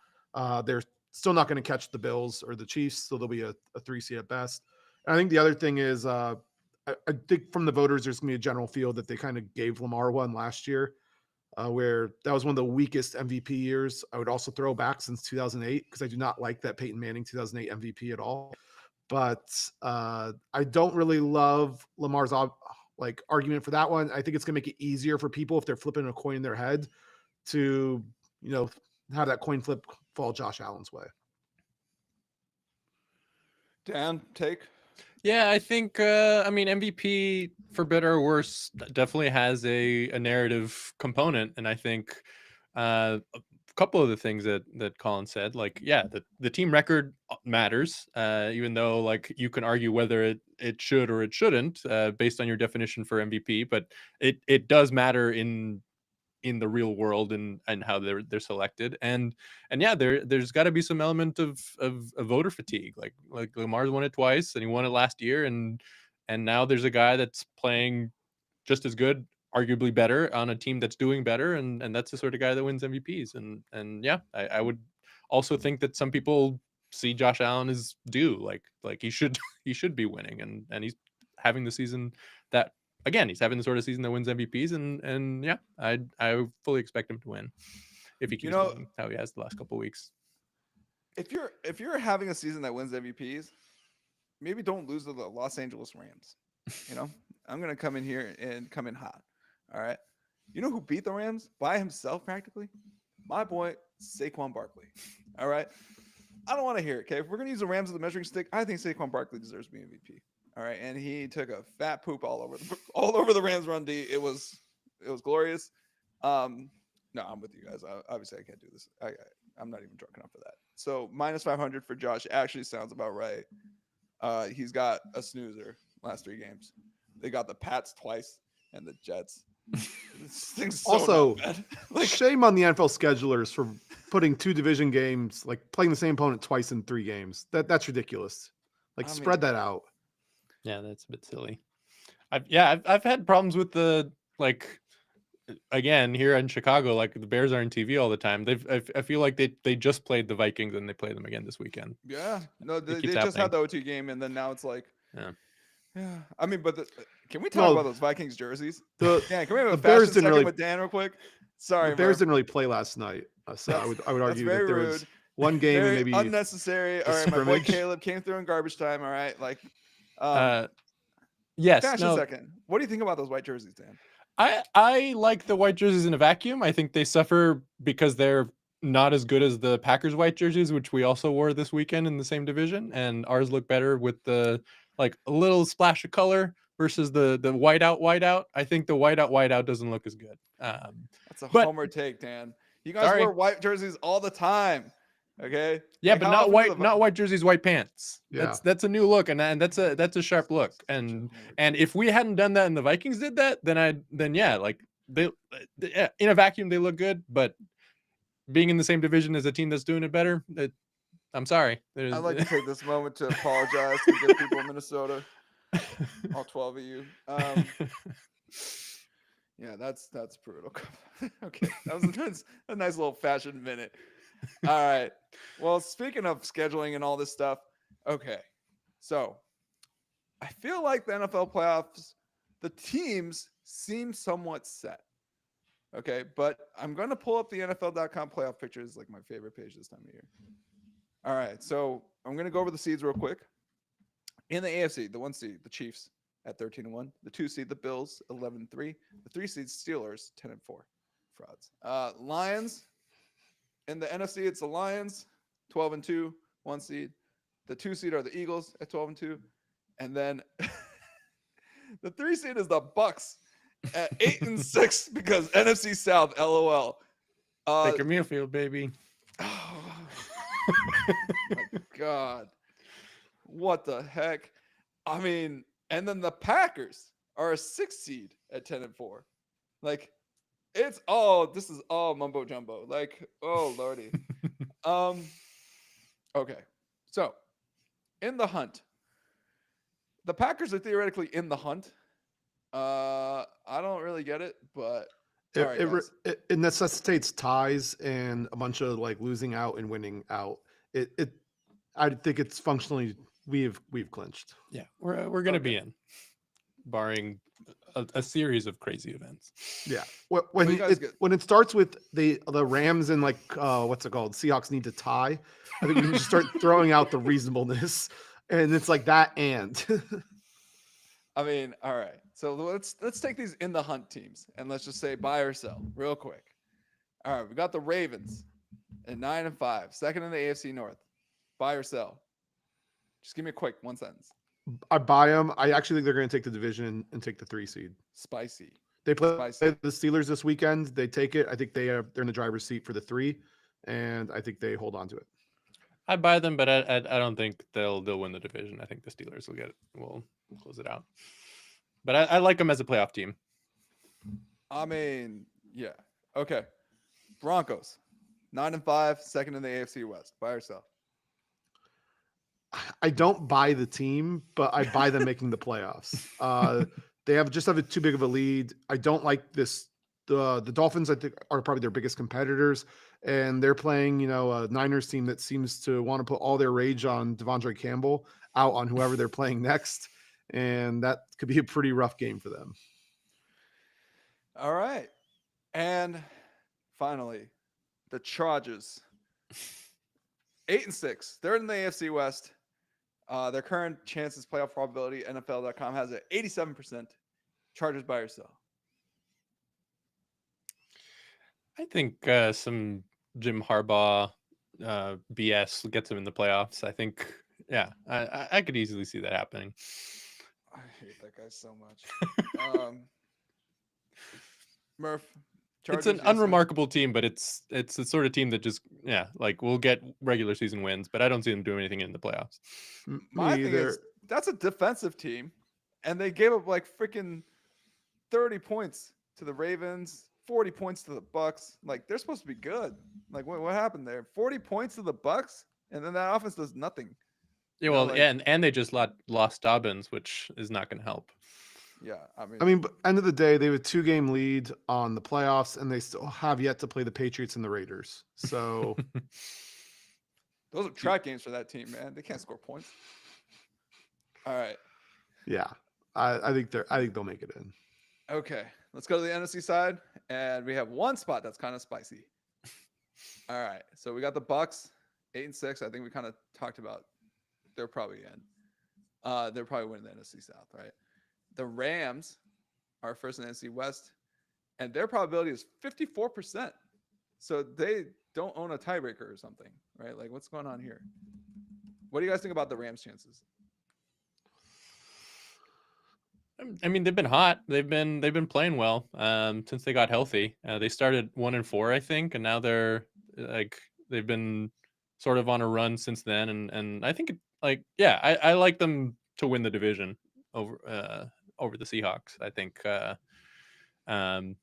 they're still not going to catch the Bills or the Chiefs, so they'll be a 3 seed at best. And I think the other thing is I think from the voters, there's going to be a general feel that they kind of gave Lamar one last year, where that was one of the weakest MVP years. I would also throw back since 2008 because I do not like that Peyton Manning 2008 MVP at all. But I don't really love Lamar's argument for that one. I think it's going to make it easier for people if they're flipping a coin in their head to, have that coin flip fall Josh Allen's way. Dan, take? Yeah, I think, MVP, for better or worse, definitely has a narrative component. And I think a couple of the things that Colin said, the team record matters, even though, you can argue whether it should or it shouldn't based on your definition for MVP. But it does matter in the real world and how they're selected. And yeah, there's got to be some element of voter fatigue. Like Lamar's won it twice and he won it last year. And now there's a guy that's playing just as good, arguably better on a team that's doing better. And that's the sort of guy that wins MVPs. And yeah, I would also think that some people see Josh Allen as due, like he should be winning. And he's having the season that, again, he's having the sort of season that wins MVPs, and yeah, I fully expect him to win if he keeps playing how he has the last couple of weeks. If you're having a season that wins MVPs, maybe don't lose to the Los Angeles Rams. I'm gonna come in here and come in hot. All right, you know who beat the Rams by himself practically? My boy Saquon Barkley. All right, I don't want to hear it. Okay, if we're gonna use the Rams as the measuring stick, I think Saquon Barkley deserves to be MVP. All right, and he took a fat poop all over the Rams run D. It was glorious. No, I'm with you guys. Obviously, I can't do this. I'm not even drunk enough for that. So -500 for Josh actually sounds about right. He's got a snoozer last 3 games. They got the Pats twice and the Jets. This thing's so Also, not bad. Like, shame on the NFL schedulers for putting 2 division games, like playing the same opponent twice in 3 games. That's ridiculous. Like, I spread mean- that out. Yeah, that's a bit silly. I've had problems with the like again here in Chicago, like the Bears are on TV all the time. I feel like they just played the Vikings and they play them again this weekend. yeah, no, they keeps just had happening. the OT game, and then now it's like, Yeah. yeah. I mean, but can we talk Well, about those Vikings jerseys? The Dan, can we have the a Bears fashion didn't second really- with Dan real quick? Sorry, the Bears Murph. didn't really play last night, so I would That's argue that very there was rude. one game and Very maybe unnecessary. All right, my boy scrimmage. Caleb came through in garbage time. All right, like, Yes. fashion No, second. What do you think about those white jerseys, Dan? I like the white jerseys in a vacuum. I think they suffer because they're not as good as the Packers white jerseys, which we also wore this weekend in the same division, and ours look better with the like a little splash of color versus the whiteout. I think the whiteout doesn't look as good. That's a But- homer take, Dan. You guys Sorry. wear white jerseys all the time. Okay. Yeah, Like, but how not often white, do the not white jerseys, white pants. Yeah. That's a new look, and that's a sharp look. And if we hadn't done that and the Vikings did that, then yeah, like yeah, in a vacuum they look good, but being in the same division as a team that's doing it better, I'm sorry. There's, I'd like to take this moment to apologize to the people of Minnesota, all 12 of you. Yeah, that's brutal. Okay, that was a nice little fashion minute. All right. Well, speaking of scheduling and all this stuff, okay. So I feel like the NFL playoffs, the teams seem somewhat set. Okay, but I'm going to pull up the NFL.com playoff pictures, like my favorite page this time of year. All right, so I'm going to go over the seeds real quick. In the AFC, the 1 seed, the Chiefs at 13-1. The 2 seed, the Bills, 11-3. The 3 seed, Steelers, 10-4. Frauds. Lions. In the NFC, it's the Lions, 12-2, 1 seed. The 2 seed are the Eagles at 12-2. And then the 3 seed is the Bucks at 8-6 because NFC South, LOL. Baker Mayfield, baby. Oh my God. What the heck? I mean, and then the Packers are a 6 seed at 10-4. Like, this is all mumbo jumbo. Like, oh Lordy. Okay. So in the hunt, the Packers are theoretically in the hunt. I don't really get it, but all right, guys. It necessitates ties and a bunch of like losing out and winning out. I think it's functionally we've clinched. Yeah, we're gonna be in, barring a series of crazy events. Yeah. Well, you guys When it starts with the Rams and like what's it called? Seahawks need to tie. I think we can just start throwing out the reasonableness, and it's like that. And I mean, all right. So let's take these in the hunt teams and let's just say buy or sell real quick. All right, we got the Ravens at 9-5, second in the AFC North. Buy or sell? Just give me a quick 1 sentence. I buy them. I actually think they're going to take the division and take the 3 seed. Spicy. They play Spicy. the Steelers this weekend. They take it. I think they're in the driver's seat for the 3, and I think they hold on to it. I buy them, but I don't think they'll win the division. I think the Steelers will close it out. But I like them as a playoff team. I mean, yeah. Okay. Broncos, 9-5, second in the AFC West. Buy or sell? I don't buy the team, but I buy them making the playoffs. They have too big of a lead. I don't like this. The Dolphins, I think, are probably their biggest competitors, and they're playing, a Niners team that seems to want to put all their rage on Devondre Campbell out on whoever they're playing next, and that could be a pretty rough game for them. All right. And finally, the Chargers, 8-6. They're in the AFC West. Their current chances playoff probability, NFL.com has it 87%. Chargers buy or sell? I think some Jim Harbaugh BS gets him in the playoffs. I think, yeah, I could easily see that happening. I hate that guy so much. Murph, Chargers, an yes, sir. unremarkable team, but it's the sort of team that just like will get regular season wins, but I don't see them doing anything in the playoffs. My Me thing either. is that's a defensive team, and they gave up like freaking 30 points to the Ravens, 40 points to the Bucks. Like they're supposed to be good. Like what happened there? 40 points to the Bucks, and then that offense does nothing. Yeah, You know, well, like- and they just lost Dobbins, which is not going to help. Yeah, I mean, but end of the day, they have a 2-game lead on the playoffs, and they still have yet to play the Patriots and the Raiders. So those are trap games for that team, man. They can't score points. All right. yeah, I think they'll make it in. Okay, let's go to the NFC side, and we have one spot that's kind of spicy. All right, so we got the Bucks, 8-6. I think we kind of talked about they're probably in. They're probably winning the NFC South, right? The Rams are first in the NFC West, and their probability is 54%. So they don't own a tiebreaker or something, right? Like, what's going on here? What do you guys think about the Rams' chances? I mean, they've been hot. They've been playing well since they got healthy. They started 1-4, I think, and now they're like they've been sort of on a run since then. And I think I like them to win the division over the Seahawks. I think. I mean,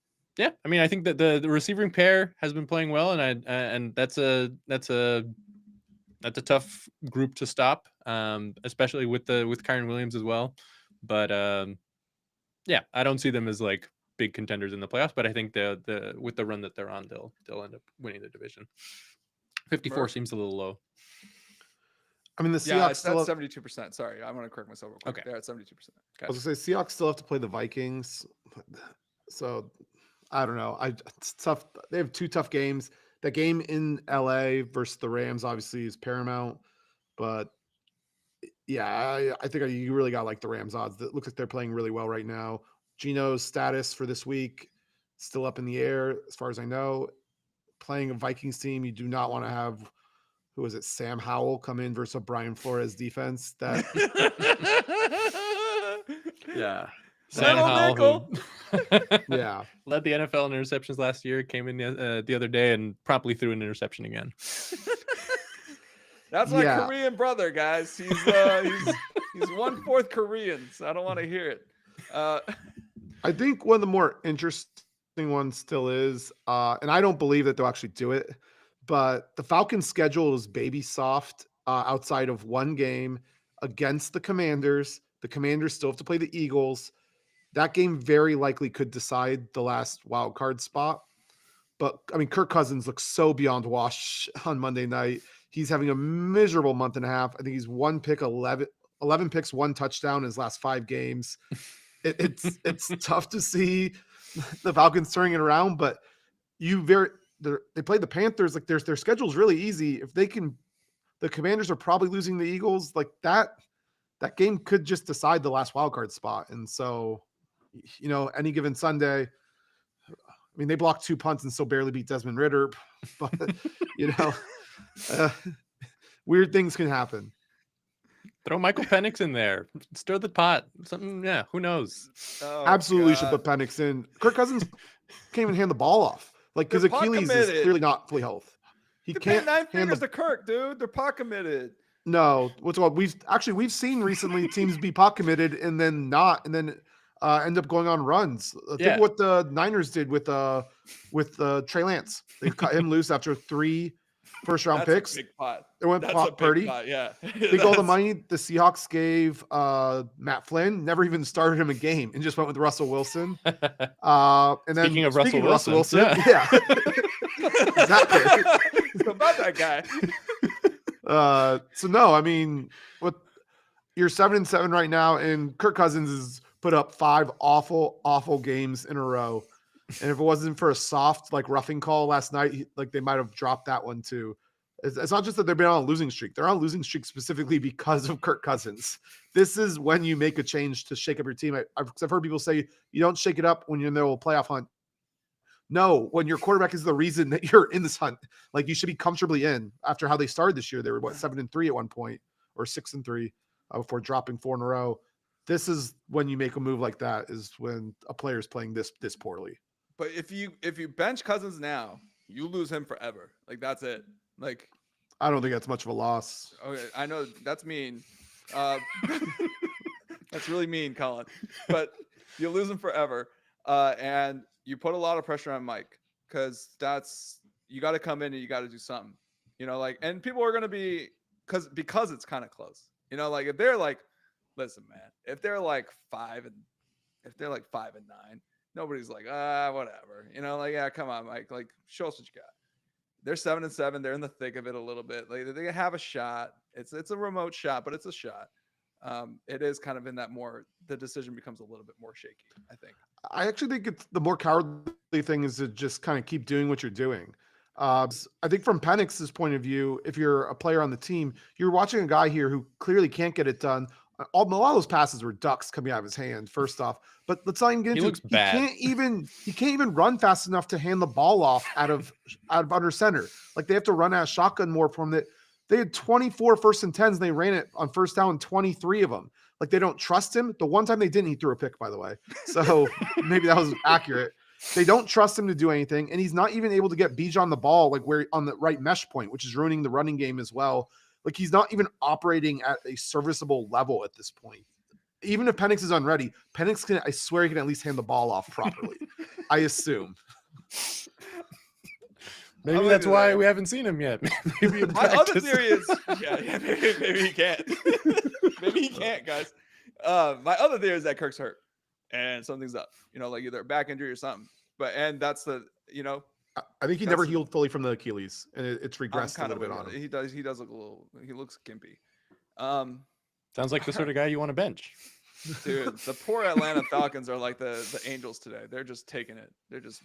I think that the receiving pair has been playing well, and that's a tough group to stop, especially with Kyren Williams as well. But I don't see them as like big contenders in the playoffs. But I think the with the run that they're on, they'll end up winning the division. 54 Murph? seems a little low. I mean, the Yeah, Seahawks it's still at have, 72%. Sorry, I want to correct myself real quick. Okay. They're at 72%. I was gonna say Seahawks still have to play the Vikings, so I don't know. It's tough. They have 2 tough games. That game in LA versus the Rams obviously is paramount, but yeah, I think you really got like the Rams odds. It looks like they're playing really well right now. Geno's status for this week still up in the air, as far as I know. Playing a Vikings team, you do not want to have who is it, Sam Howell come in versus a Brian Flores defense. That Yeah. Sam Howell, who yeah. led the NFL in interceptions last year, came in the other day and promptly threw an interception again. That's my Yeah. Korean brother, guys. He's 1/4 Korean, so I don't want to hear it. I think one of the more interesting ones still is, and I don't believe that they'll actually do it, but the Falcons' schedule is baby soft outside of one game against the Commanders. The Commanders still have to play the Eagles. That game very likely could decide the last wild card spot. But I mean, Kirk Cousins looks so beyond wash on Monday night. He's having a miserable month and a half. I think he's 11 picks, 1 touchdown in his last 5 games. It's tough to see the Falcons turning it around, but they played the Panthers. Like their schedule's really easy. If they can, the Commanders are probably losing the Eagles. Like that game could just decide the last wild card spot. And so, any given Sunday, I mean, they blocked 2 punts and still barely beat Desmond Ridder, but weird things can happen. Throw Michael Penix in there. Stir the pot. Something, who knows? Oh, Absolutely should God. put Penix in. Kirk Cousins can't even hand the ball off. Like, because They're pot Achilles committed. is clearly not fully healthy. He They're paying can't 9 hand figures the to Kirk, dude. They're pot committed. No, what's what we've seen recently teams be pot committed and then not, and then end up going on runs. Think of what the Niners did with Trey Lance. They cut him loose after 3 first-round That's picks. a big pot. They went That's a big Purdy. pot, yeah. Think all the money the Seahawks gave Matt Flynn, never even started him a game and just went with Russell Wilson. And then Speaking of Russell Wilson, yeah. Exactly. About that guy. So no, I mean, you're 7-7 right now, and Kirk Cousins has put up 5 awful games in a row. And if it wasn't for a soft roughing call last night, they might have dropped that one too. It's not just that they've been on a losing streak; they're on a losing streak specifically because of Kirk Cousins. This is when you make a change to shake up your team. I've heard people say you don't shake it up when you're in the playoff hunt. No, when your quarterback is the reason that you're in this hunt, you should be comfortably in. After how they started this year, they were 7-3 at one point, or 6-3 before dropping 4 in a row. This is when you make a move like that. Is when a player is playing this poorly. But if you bench Cousins now, you lose him forever. Like that's it. Like I don't think that's much of a loss. okay, I know that's mean. That's really mean, Colin. But you lose him forever. And you put a lot of pressure on Mike because you got to come in and you got to do something. Like, and people are gonna be because it's kind of close. Like if they're like, listen, man, if they're like 5 and 9, nobody's like, whatever. Like, yeah, come on, Mike. Like, show us what you got. They're 7-7. They're in the thick of it a little bit. Like they have a shot. It's a remote shot, but it's a shot. It is kind of in that the decision becomes a little bit more shaky, I think. I actually think it's the more cowardly thing is to just kind of keep doing what you're doing. I think from Penix's point of view, if you're a player on the team, you're watching a guy here who clearly can't get it done. A lot of those passes were ducks coming out of his hand, first off. But let's not even get into looks bad. He can't even run fast enough to hand the ball off out of under center. Like they have to run out of shotgun more from that. They had 24 1st and 10s, and they ran it on first down, 23 of them. Like they don't trust him. The one time they didn't, he threw a pick, by the way. So maybe that was accurate. They don't trust him to do anything, and he's not even able to get Bijan the ball like where on the right mesh point, which is ruining the running game as well. Like he's not even operating at a serviceable level at this point. Even if Penix is unready, Penix can, I swear, he can at least hand the ball off properly. I assume. Maybe that's why we haven't seen him yet. Maybe in My other practice. theory is, maybe he can't. Maybe he can't, guys. My other theory is that Kirk's hurt and something's up. Like either a back injury or something. And that's the. I think he never healed fully from the Achilles, and it's regressed a little bit on him. He does look a little. He looks gimpy. Sounds like the sort of guy you want to bench. Dude, the poor Atlanta Falcons are like the Angels today. They're just taking it.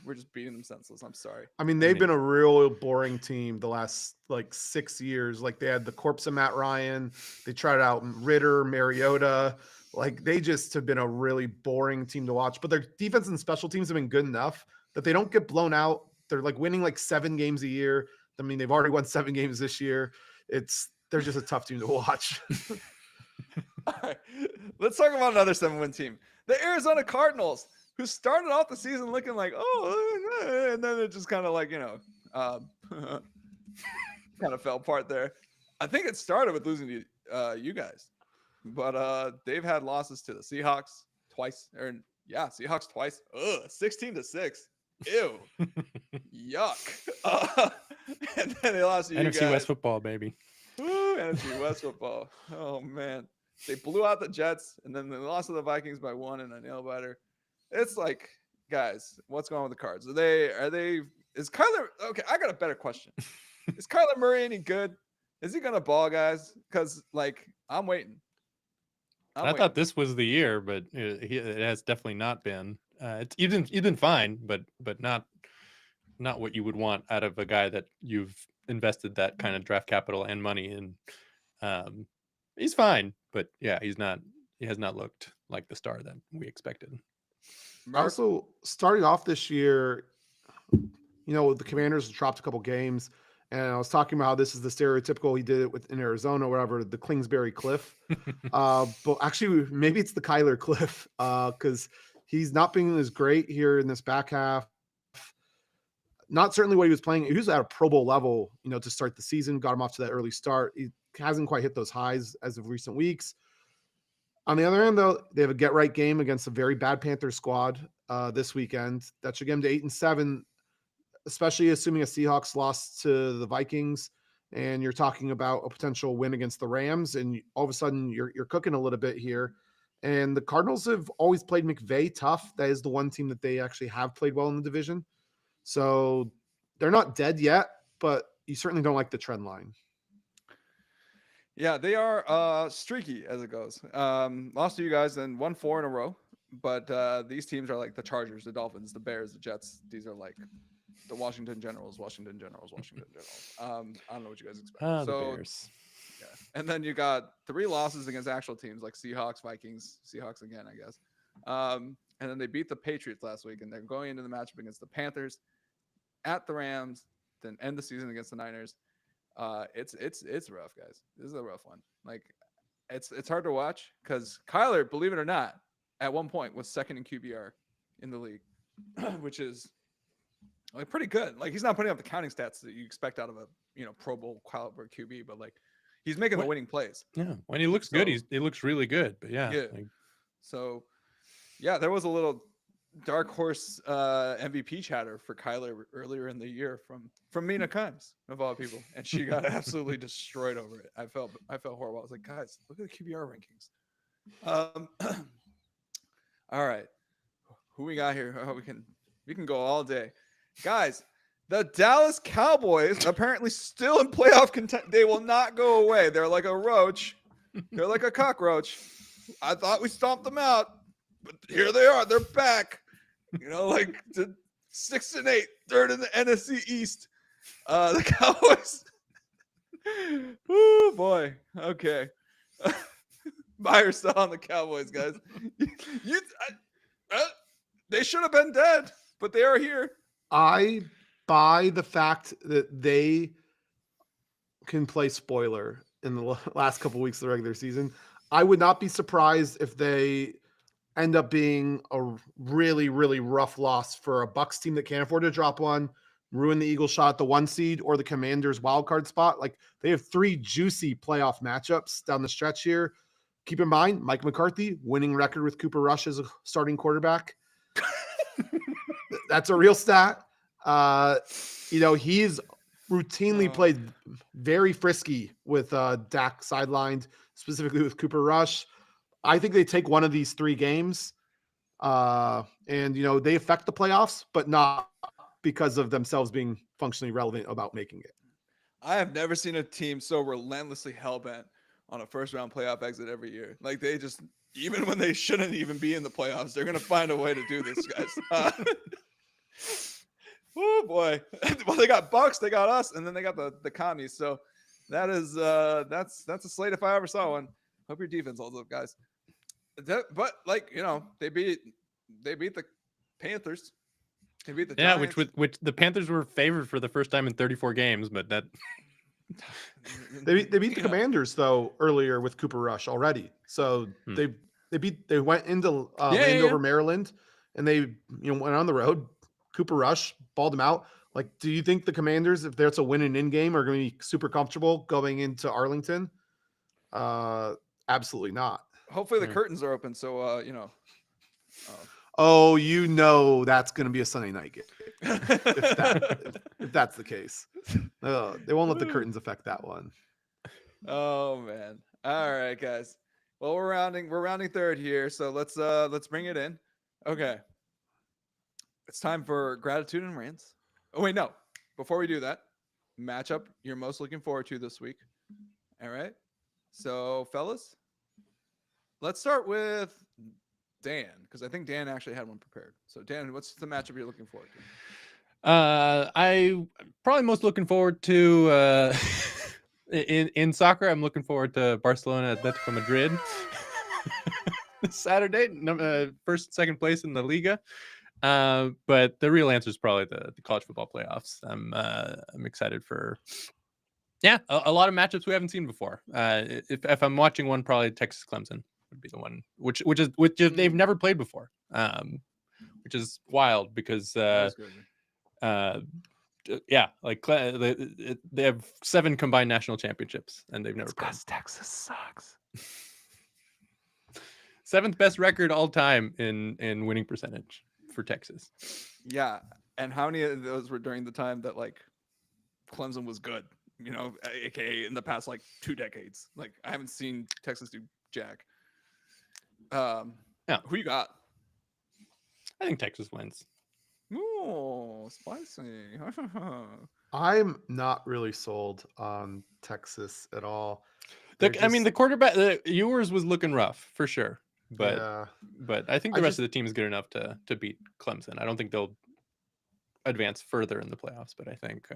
We're just beating them senseless. I'm sorry. I mean, they've been a real boring team the last 6 years. Like they had the corpse of Matt Ryan. They tried out Ritter, Mariota. Like they just have been a really boring team to watch. But their defense and special teams have been good enough that they don't get blown out. They're like winning 7 games a year. I mean, they've already won 7 games this year. They're just a tough team to watch. All right, let's talk about another 7-win team, the Arizona Cardinals, who started off the season looking like, and then it just kind of kind of fell apart there. I think it started with losing to you guys, but they've had losses to the Seahawks twice, Seahawks twice. 16-6. Ew, yuck. And then they lost to you NFC guys. West football, baby. Ooh, NFC West football. Oh man, they blew out the Jets, and then they lost to the Vikings by 1 in a nail biter. It's like, guys, what's going on with the Cards? Is Kyler okay? I got a better question. Is Kyler Murray any good? Is he gonna ball, guys? Because I'm waiting. I thought this was the year, but it has definitely not been. You've been fine, but not what you would want out of a guy that you've invested that kind of draft capital and money in. He's fine, but yeah, he has not looked like the star that we expected. Also, starting off this year, the Commanders dropped a couple games, and I was talking about how this is the stereotypical he did it in Arizona, whatever, the Kingsbury Cliff. But actually, maybe it's the Kyler Cliff, because he's not being as great here in this back half. Not certainly what he was playing. He was at a Pro Bowl level, to start the season, got him off to that early start. He hasn't quite hit those highs as of recent weeks. On the other end, though, they have a get-right game against a very bad Panthers squad this weekend. That should get them to 8-7, especially assuming a Seahawks loss to the Vikings, and you're talking about a potential win against the Rams, and all of a sudden you're cooking a little bit here. And the Cardinals have always played McVay tough. That is the one team that they actually have played well in the division. So they're not dead yet, but you certainly don't like the trend line. Yeah, they are streaky as it goes. Lost to you guys and won 4 in a row. But these teams are like the Chargers, the Dolphins, the Bears, the Jets. These are like the Washington Generals. I don't know what you guys expect. The Bears. Yeah. And then you got 3 losses against actual teams like Seahawks, Vikings, Seahawks again, I guess. And then they beat the Patriots last week, and they're going into the matchup against the Panthers, at the Rams, then end the season against the Niners. It's rough, guys. This is a rough one. It's hard to watch because Kyler, believe it or not, at one point was second in QBR in the league, which is like pretty good. Like he's not putting up the counting stats that you expect out of a Pro Bowl caliber QB, but like he's making the winning plays. Yeah, when he looks good, he looks really good. But yeah. So yeah, there was a little dark horse MVP chatter for Kyler earlier in the year from Mina Kimes of all people, and she got absolutely destroyed over it. I felt horrible. I was like, guys, look at the QBR rankings. All right, who we got here? Oh, we can go all day, guys. The Dallas Cowboys apparently still in playoff contention. They will not go away. They're like a roach. They're like a cockroach. I thought we stomped them out, but here they are. They're back. Like 6-8, third in the NFC East. The Cowboys. Oh boy. Okay. Buy or sell on the Cowboys, guys. They should have been dead, but they are here. I buy the fact that they can play spoiler in the last couple weeks of the regular season. I would not be surprised if they end up being a really, really rough loss for a Bucs team that can't afford to drop one, ruin the Eagles shot at the 1 seed or the Commanders wildcard spot. Like they have 3 juicy playoff matchups down the stretch here. Keep in mind, Mike McCarthy winning record with Cooper Rush as a starting quarterback. That's a real stat. He's routinely played very frisky with Dak sidelined, specifically with Cooper Rush. I think they take one of these 3 games and they affect the playoffs, but not because of themselves being functionally relevant about making it. I have never seen a team so relentlessly hell-bent on a first-round playoff exit every year. Like they just, even when they shouldn't even be in the playoffs, they're going to find a way to do this, guys. Oh boy. Well, they got Bucks, they got us, and then they got the commies. So that is that's a slate if I ever saw one. Hope your defense holds up, guys. But like they beat the Panthers. They beat the Giants. which the Panthers were favored for the first time in 34 games, but that they beat the Commanders though earlier with Cooper Rush already. So they went into Landover, Maryland, and they went on the road. Cooper Rush balled them out. Like, do you think the Commanders, if there's a win and in game, are going to be super comfortable going into Arlington? Absolutely not. Hopefully the curtains are open, so that's going to be a Sunday night game. if that's the case, they won't let the curtains affect that one. Oh man! All right, guys. Well, we're rounding third here, so let's bring it in. Okay, it's time for gratitude and rants. Oh wait, no. Before we do that, matchup you're most looking forward to this week. All right. So, fellas, let's start with Dan, because I think Dan actually had one prepared. So, Dan, what's the matchup you're looking forward to? I probably most looking forward to in soccer. I'm looking forward to Barcelona Atletico Madrid this Saturday. First and second place in the Liga. But the real answer is probably the college football playoffs. I'm excited for. Yeah, a lot of matchups we haven't seen before. If I'm watching one, probably Texas Clemson would be the one, which they've never played before, which is wild because they have 7 combined national championships and they've never played. Texas sucks. 7th best record all time in winning percentage for Texas. Yeah, and how many of those were during the time that like Clemson was good? AKA in the past like 2 decades. Like I haven't seen Texas do jack. Yeah. Who you got? I think Texas wins. Ooh, spicy. I'm not really sold on Texas at all. The quarterback, Ewers was looking rough for sure, but I think the rest of the team is good enough to beat Clemson. I don't think they'll advance further in the playoffs, but I think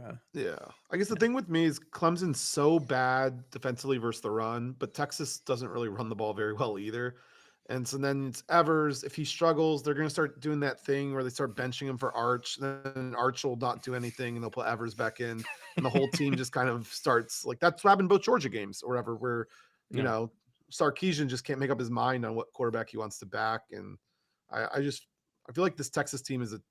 I guess the thing with me is Clemson's so bad defensively versus the run, but Texas doesn't really run the ball very well either. And so then it's Evers. If he struggles, they're going to start doing that thing where they start benching him for Arch. Then Arch will not do anything, and they'll put Evers back in, and the whole team just kind of starts like that's what happened in both Georgia games or whatever, where Sarkisian just can't make up his mind on what quarterback he wants to back. And I feel like this Texas team is a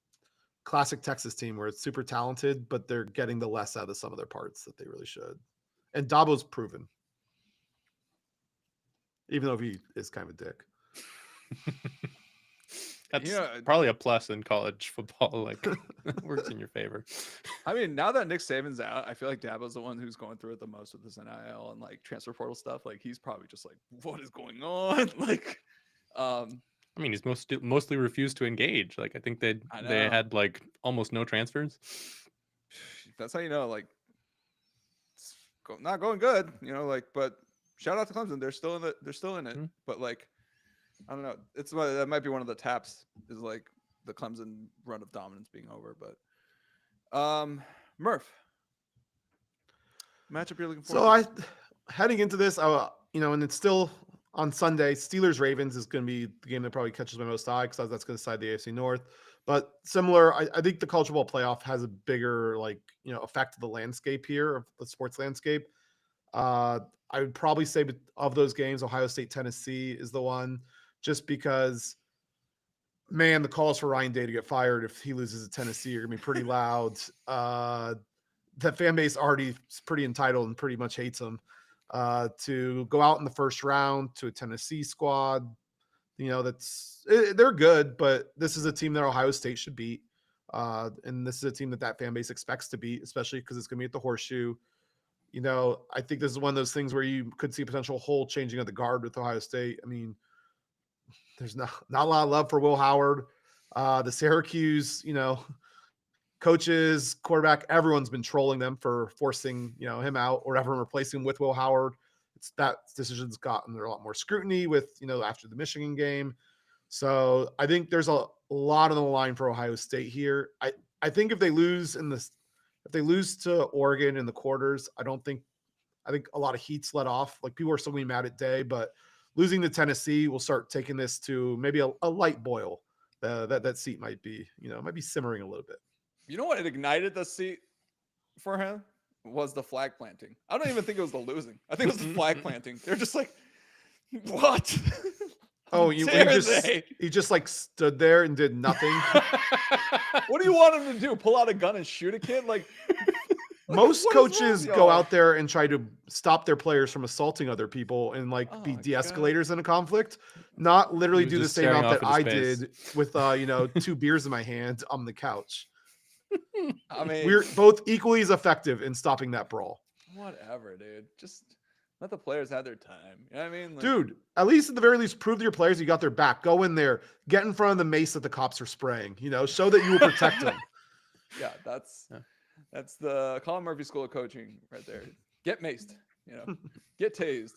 classic Texas team where it's super talented, but they're getting the less out of some of their parts that they really should. And Dabo's proven, even though he is kind of a dick. That's You know, probably a plus in college football. Like, works in your favor. I mean, now that Nick Saban's out, I feel like Dabo's the one who's going through it the most with this NIL and like transfer portal stuff. Like, he's probably just like, what is going on? Like, I mean, he's mostly refused to engage. Like, I think they had like almost no transfers. that's how you know, like, it's not going good. You know, like, but shout out to Clemson. They're still in it. Mm-hmm. But like, I don't know. That might be one of the taps is like the Clemson run of dominance being over. But Murph, matchup you're looking for. So heading into this, and it's still on Sunday. Steelers Ravens is going to be the game that probably catches my most eye because that's going to decide the AFC North. But similar, I think the college football playoff has a bigger effect of the landscape here, of the sports landscape. I would probably say of those games, Ohio State, Tennessee is the one, just because, man, the calls for Ryan Day to get fired if he loses at Tennessee are going to be pretty loud. The fan base already is pretty entitled and pretty much hates him. To go out in the first round to a Tennessee squad, they're good, but this is a team that Ohio State should beat. And this is a team that fan base expects to beat, especially because it's going to be at the Horseshoe. I think this is one of those things where you could see a potential whole changing of the guard with Ohio State. I mean, there's not a lot of love for Will Howard. The Syracuse, coaches, quarterback, everyone's been trolling them for forcing, him out or ever replacing him with Will Howard. It's that decision's gotten a lot more scrutiny with, after the Michigan game. So I think there's a lot on the line for Ohio State here. I think if they lose to Oregon in the quarters, I think a lot of heat's let off. Like, people are still going to be mad at Day, but losing to Tennessee will start taking this to maybe a light boil. That seat might be simmering a little bit. You know what ignited the seat for him was the flag planting. I don't even think it was the losing. I think it was the flag planting. They're just like, what? Oh, he just like stood there and did nothing. What do you want him to do? Pull out a gun and shoot a kid? Like, most coaches go out there and try to stop their players from assaulting other people and be de-escalators in a conflict, not literally do the same amount that I did with 2 beers in my hand on the couch. I mean, we're both equally as effective in stopping that brawl. Whatever, dude. Just let the players have their time. You know what I mean? Like, dude, at least at the very least, prove to your players you got their back. Go in there, get in front of the mace that the cops are spraying. Show that you will protect them. Yeah, that's the Colin Murphy School of Coaching right there. Get maced, get tased.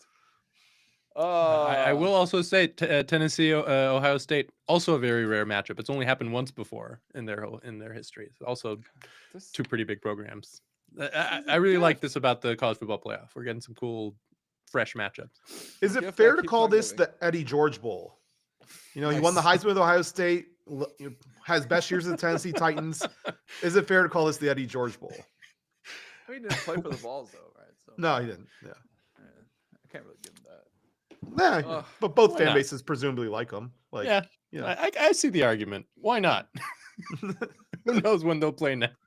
I will also say Tennessee, Ohio State, also a very rare matchup. It's only happened once before in their history. It's also two pretty big programs. I really like this about the college football playoff. We're getting some cool, fresh matchups. Is it fair to call this the Eddie George Bowl? He won the Heisman with Ohio State, has best years of the Tennessee Titans. Is it fair to call this the Eddie George Bowl? He didn't play for the Vols, though, right? So, no, he didn't. Yeah. I can't really give him that. Nah, but both fan bases presumably like him. I see the argument. Why not? Who knows when they'll play next?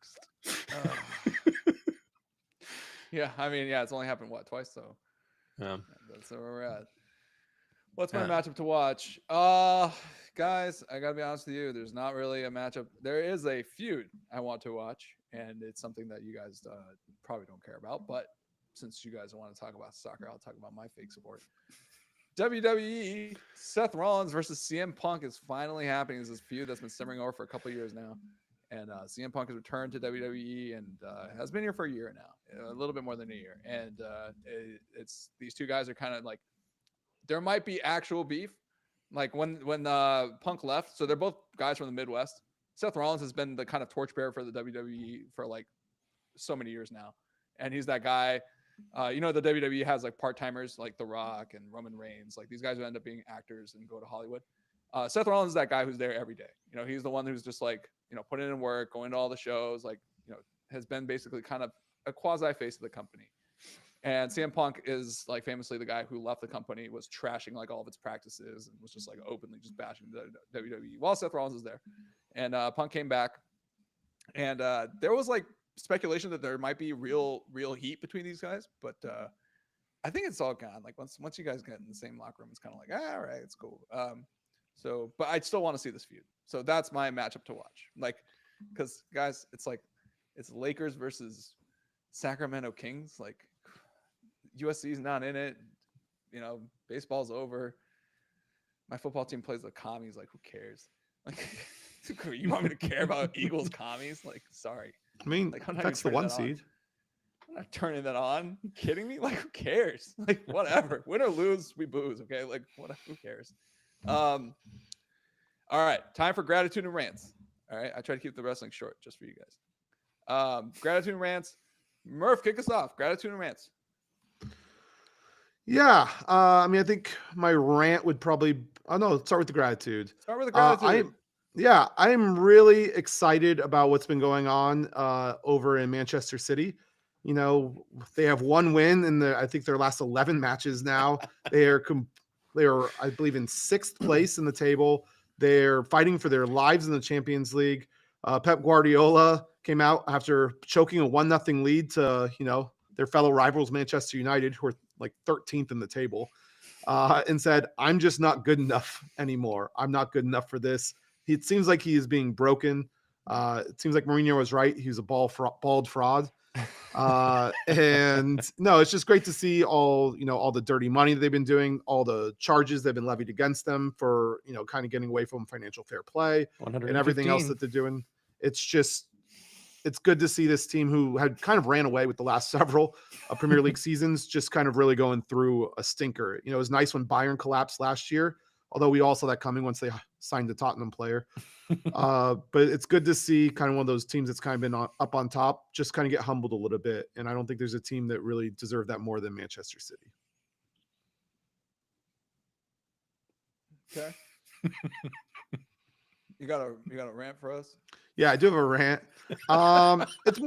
Yeah, I mean, it's only happened twice, so that's where we're at. What's my matchup to watch? Guys, I gotta be honest with you. There's not really a matchup. There is a feud I want to watch, and it's something that you guys probably don't care about. But since you guys want to talk about soccer, I'll talk about my fake support. WWE, Seth Rollins versus CM Punk is finally happening. This is a feud that's been simmering over for a couple of years now. And CM Punk has returned to WWE and has been here for a year now, a little bit more than a year. And it's these two guys are kind of like, there might be actual beef. Like when Punk left, so they're both guys from the Midwest. Seth Rollins has been the kind of torchbearer for the WWE for like so many years now. And he's that guy. The WWE has like part-timers like The Rock and Roman Reigns. Like these guys who end up being actors and go to Hollywood. Seth Rollins is that guy who's there every day. He's the one who's just like, putting in work, going to all the shows, like, has been basically kind of a quasi face of the company. And CM Punk is like famously the guy who left the company, was trashing like all of its practices and was just like openly just bashing the WWE while Seth Rollins is there. And Punk came back And there was like speculation that there might be real heat between these guys, but I think it's all gone. Like once you guys get in the same locker room, it's kind of like, all right, it's cool. So, but I still want to see this feud. So that's my matchup to watch. Like, because guys, it's like it's Lakers versus Sacramento Kings. Like USC's not in it. You know, baseball's over. My football team plays the commies. Like, who cares? Like, you want me to care about Eagles commies? Like, sorry. I mean, Like, I'm not that's the even one turning that on. seed. I'm not turning that on. You kidding me? Like, who cares? Like, whatever. Win or lose, we booze. Okay, like, whatever. Who cares? All right, time for gratitude and rants. All right, I try to keep the wrestling short just for you guys. Gratitude and rants. Murph, kick us off. Gratitude and rants. Yeah, I mean, I think my rant would probably. Oh no, let's start with the gratitude. Start with the gratitude. I'm really excited about what's been going on over in Manchester City. You know, they have one win in I think their last 11 matches now. They are, I believe, in 6th place in the table. They're fighting for their lives in the Champions League. Pep Guardiola came out after choking a 1-0 lead to, their fellow rivals, Manchester United, who are like 13th in the table, and said, I'm just not good enough anymore. I'm not good enough for this. It seems like he is being broken. It seems like Mourinho was right. He's a bald fraud. And no, it's just great to see all the dirty money that they've been doing, all the charges that have been levied against them for, kind of getting away from financial fair play and everything else that they're doing. It's good to see this team who had kind of ran away with the last several Premier League seasons, just kind of really going through a stinker. It was nice when Bayern collapsed last year, although we all saw that coming once they signed the Tottenham player. But it's good to see kind of one of those teams that's kind of been up on top, just kind of get humbled a little bit. And I don't think there's a team that really deserved that more than Manchester City. Okay. You got a rant for us? Yeah, I do have a rant. It's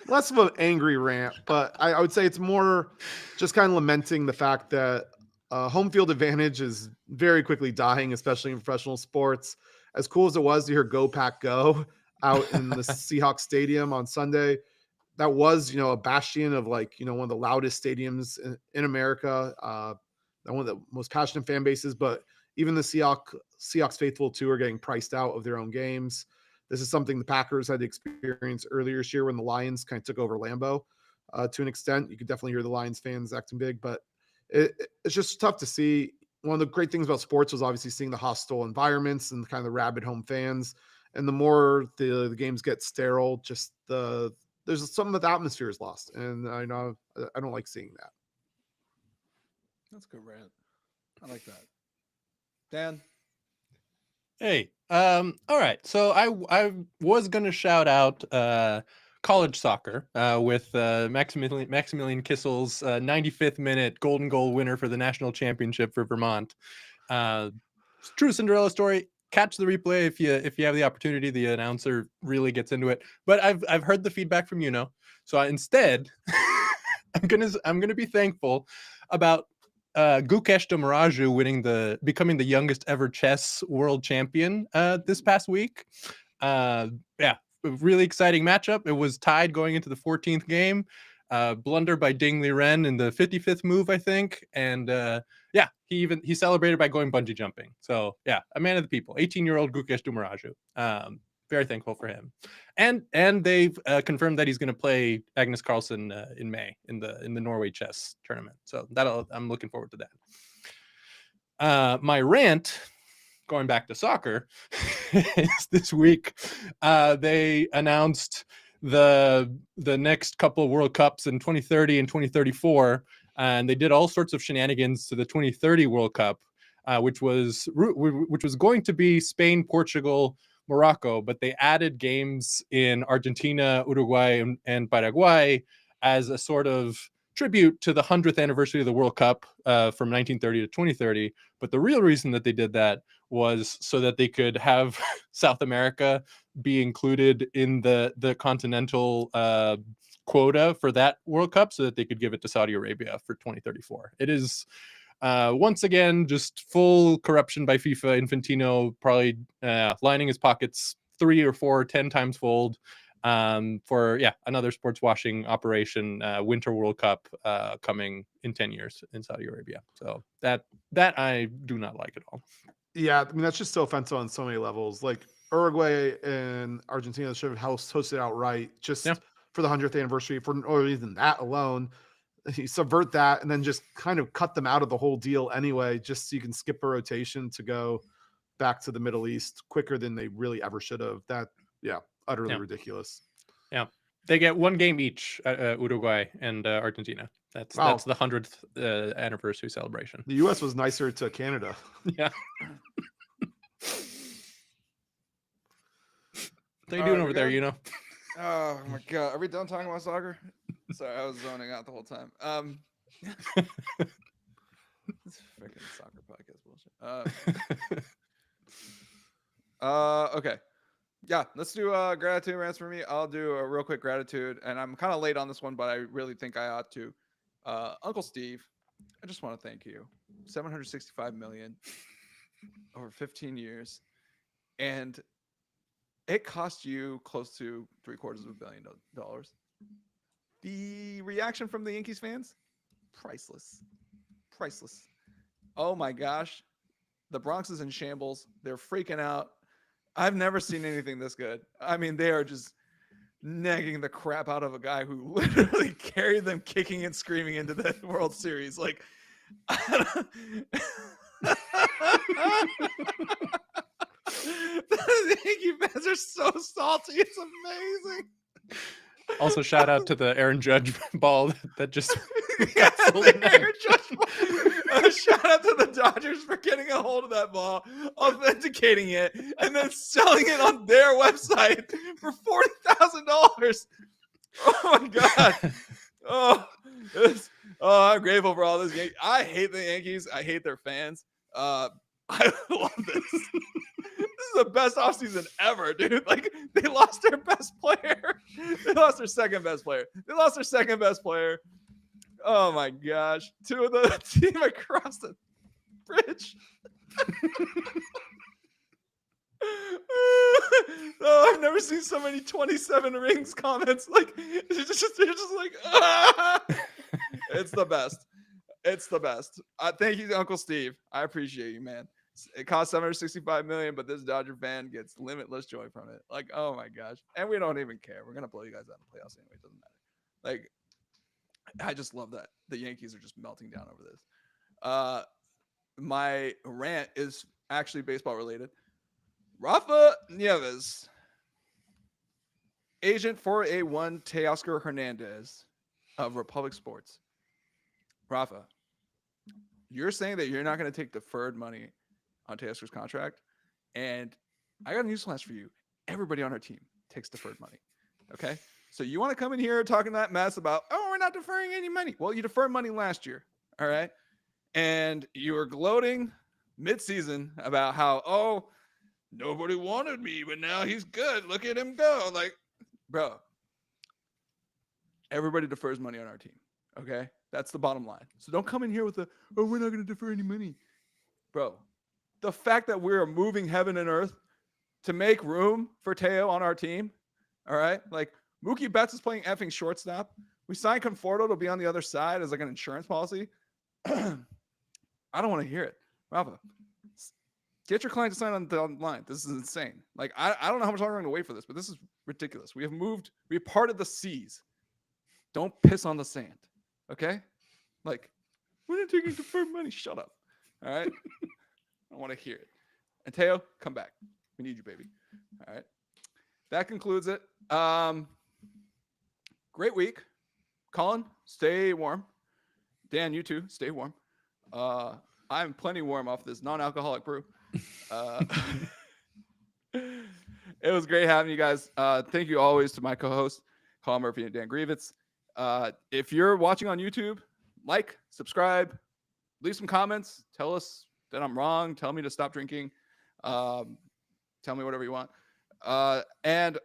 less of an angry rant, but I would say it's more just kind of lamenting the fact that home field advantage is very quickly dying, especially in professional sports. As cool as it was to hear "Go Pack Go" out in the Seahawks Stadium on Sunday, that was, a bastion of one of the loudest stadiums in America, one of the most passionate fan bases. But even the Seahawks faithful too are getting priced out of their own games. This is something the Packers had to experience earlier this year when the Lions kind of took over Lambeau to an extent. You could definitely hear the Lions fans acting big, but it's just tough to see. One of the great things about sports was obviously seeing the hostile environments and kind of the rabid home fans. And the more the games get sterile, just there's some of the atmosphere is lost. And I know I don't like seeing that. That's a good rant. I like that. Dan? Hey, all right. So I was gonna shout out college soccer with Maximilian Kissel's 95th minute golden goal winner for the national championship for Vermont. True Cinderella story. Catch the replay if you have the opportunity. The announcer really gets into it. But I've heard the feedback from so instead I'm gonna be thankful about Gukesh Domraju becoming the youngest ever chess world champion this past week. Really exciting matchup. It was tied going into the 14th game. Blunder by Ding Liren in the 55th move, I think. And he celebrated by going bungee jumping. So yeah, a man of the people, 18-year-old Gukesh Domraju. Very thankful for him. And they've confirmed that he's going to play Magnus Carlsen in May in the Norway chess tournament. So I'm looking forward to that. My rant, going back to soccer, is this week they announced the next couple of World Cups in 2030 and 2034, and they did all sorts of shenanigans to the 2030 World Cup, which was going to be Spain, Portugal, Morocco, but they added games in Argentina, Uruguay, and Paraguay as a sort of tribute to the 100th anniversary of the World Cup from 1930 to 2030. But the real reason that they did that was so that they could have South America be included in the continental quota for that World Cup, so that they could give it to Saudi Arabia for 2034. It is once again just full corruption by FIFA. Infantino probably lining his pockets 3 or 4, 10 times fold for another sports washing operation. Winter World Cup coming in 10 years in Saudi Arabia. So that I do not like at all. Yeah, I mean that's just so offensive on so many levels. Like Uruguay and Argentina should have hosted outright just for the 100th anniversary or even that alone. You subvert that and then just kind of cut them out of the whole deal anyway, just so you can skip a rotation to go back to the Middle East quicker than they really ever should have. That, utterly ridiculous. Yeah, they get 1 game each, Uruguay and Argentina. That's the 100th anniversary celebration. The U.S. was nicer to Canada. Yeah. What are you doing over there, you know? Oh my god, are we done talking about soccer? Sorry, I was zoning out the whole time. This freaking soccer podcast bullshit. Okay. Yeah, let's do gratitude rants for me. I'll do a real quick gratitude, and I'm kind of late on this one, but I really think I ought to. Uncle Steve, I just want to thank you. 765 million over 15 years, and it cost you close to $750 million. The reaction from the Yankees fans, priceless. Oh my gosh, the Bronx is in shambles. They're freaking out. I've never seen anything this good. I mean, they are just negging the crap out of a guy who literally carried them kicking and screaming into the World Series. Like, the Yankee fans are so salty. It's amazing. Also, shout out to the Aaron Judge ball that just Aaron Judge ball. Shout out to the Dodgers for getting a hold of that ball, authenticating it, and then selling it on their website for $40,000. Oh my god! I'm grateful for all this. I hate the Yankees. I hate their fans. I love this. This is the best offseason ever, dude. Like, they lost their best player. They lost their second best player. Oh my gosh. 2 of the team across the bridge. Oh, I've never seen so many 27 rings comments. Like, they're just like, ah! It's the best. Thank you, Uncle Steve. I appreciate you, man. It cost $765 million, but this Dodger fan gets limitless joy from it. Like, oh my gosh. And we don't even care. We're gonna blow you guys out in the playoffs anyway. It doesn't matter. Like, I just love that the Yankees are just melting down over this. My rant is actually baseball related. Rafa Nieves, agent for A1 Teoscar Hernandez of Republic Sports. Rafa, you're saying that you're not going to take deferred money on Teoscar's contract, and I got a newsflash for you. Everybody on our team takes deferred money. Okay? So you want to come in here talking that mess about, we're not deferring any money. Well, you deferred money last year. All right. And you were gloating mid-season about how, nobody wanted me, but now he's good. Look at him go. Like, bro, everybody defers money on our team. Okay. That's the bottom line. So don't come in here with we're not going to defer any money. Bro, the fact that we're moving heaven and earth to make room for Teo on our team. All right. Like, Mookie Betts is playing effing shortstop. We signed Conforto to be on the other side as like an insurance policy. I don't want to hear it. Rafa, get your client to sign on the line. This is insane. Like, I don't know how much longer I'm going to wait for this, but this is ridiculous. We parted the seas. Don't piss on the sand. Okay? Like, we're not taking deferred money. Shut up. All right? I want to hear it. And Teo, come back. We need you, baby. All right? That concludes it. Great week. Colin, stay warm. Dan, you too. Stay warm. I'm plenty warm off this non-alcoholic brew. It was great having you guys. Thank you always to my co-hosts, Colin Murphy and Dan Grievitz. If you're watching on YouTube, like, subscribe, leave some comments. Tell us that I'm wrong. Tell me to stop drinking. Tell me whatever you want. And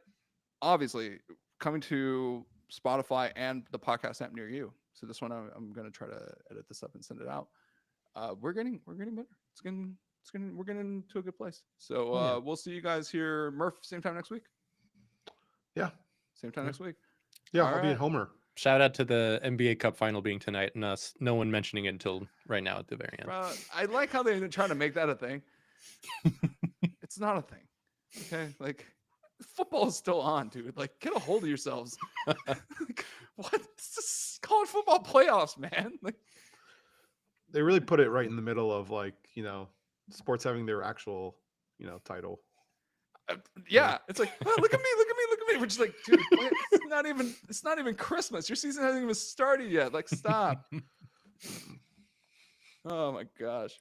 obviously coming to Spotify and the podcast app near you. So this one, I'm going to try to edit this up and send it out. We're getting better. It's getting we're getting into a good place. So Yeah. we'll see you guys here, Murph, same time next week. Yeah. Same time Yeah. next week. Yeah, All I'll be at right. Homer. Shout out to the NBA Cup final being tonight and us no one mentioning it until right now at the very end. I like how they're trying to make that a thing. It's not a thing. Okay, like football is still on, dude. Like, get a hold of yourselves. Like, what? It's just college football playoffs, man. Like, They really put it right in the middle of sports having their actual, title. yeah, it's like, oh, look at me, look at me, look at me. We're just like, dude, it's not even Christmas. Your season hasn't even started yet. Like, stop. Oh my gosh.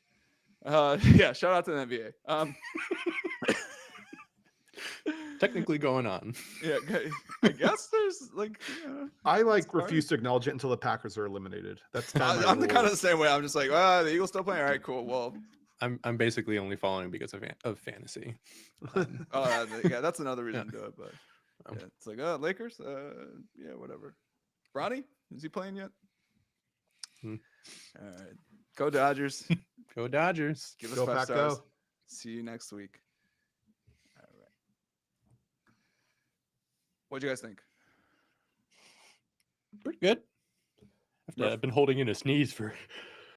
Yeah, shout out to the NBA. Technically going on. Yeah, I guess there's like, I it's hard. refuse to acknowledge it until the Packers are eliminated. That's kind of I'm the kind of the same way. I'm just like, the Eagles still playing. All right, cool. Well, I'm basically only following because of fantasy. yeah, that's another reason to do it. But Um, yeah, it's like, Lakers. Yeah, whatever. Ronnie, is he playing yet? Hmm. All right, go Dodgers. Go Dodgers. Give us Go 5 Pack, stars. go. See you next week. All right. What'd you guys think? Pretty good. I've been holding in a sneeze for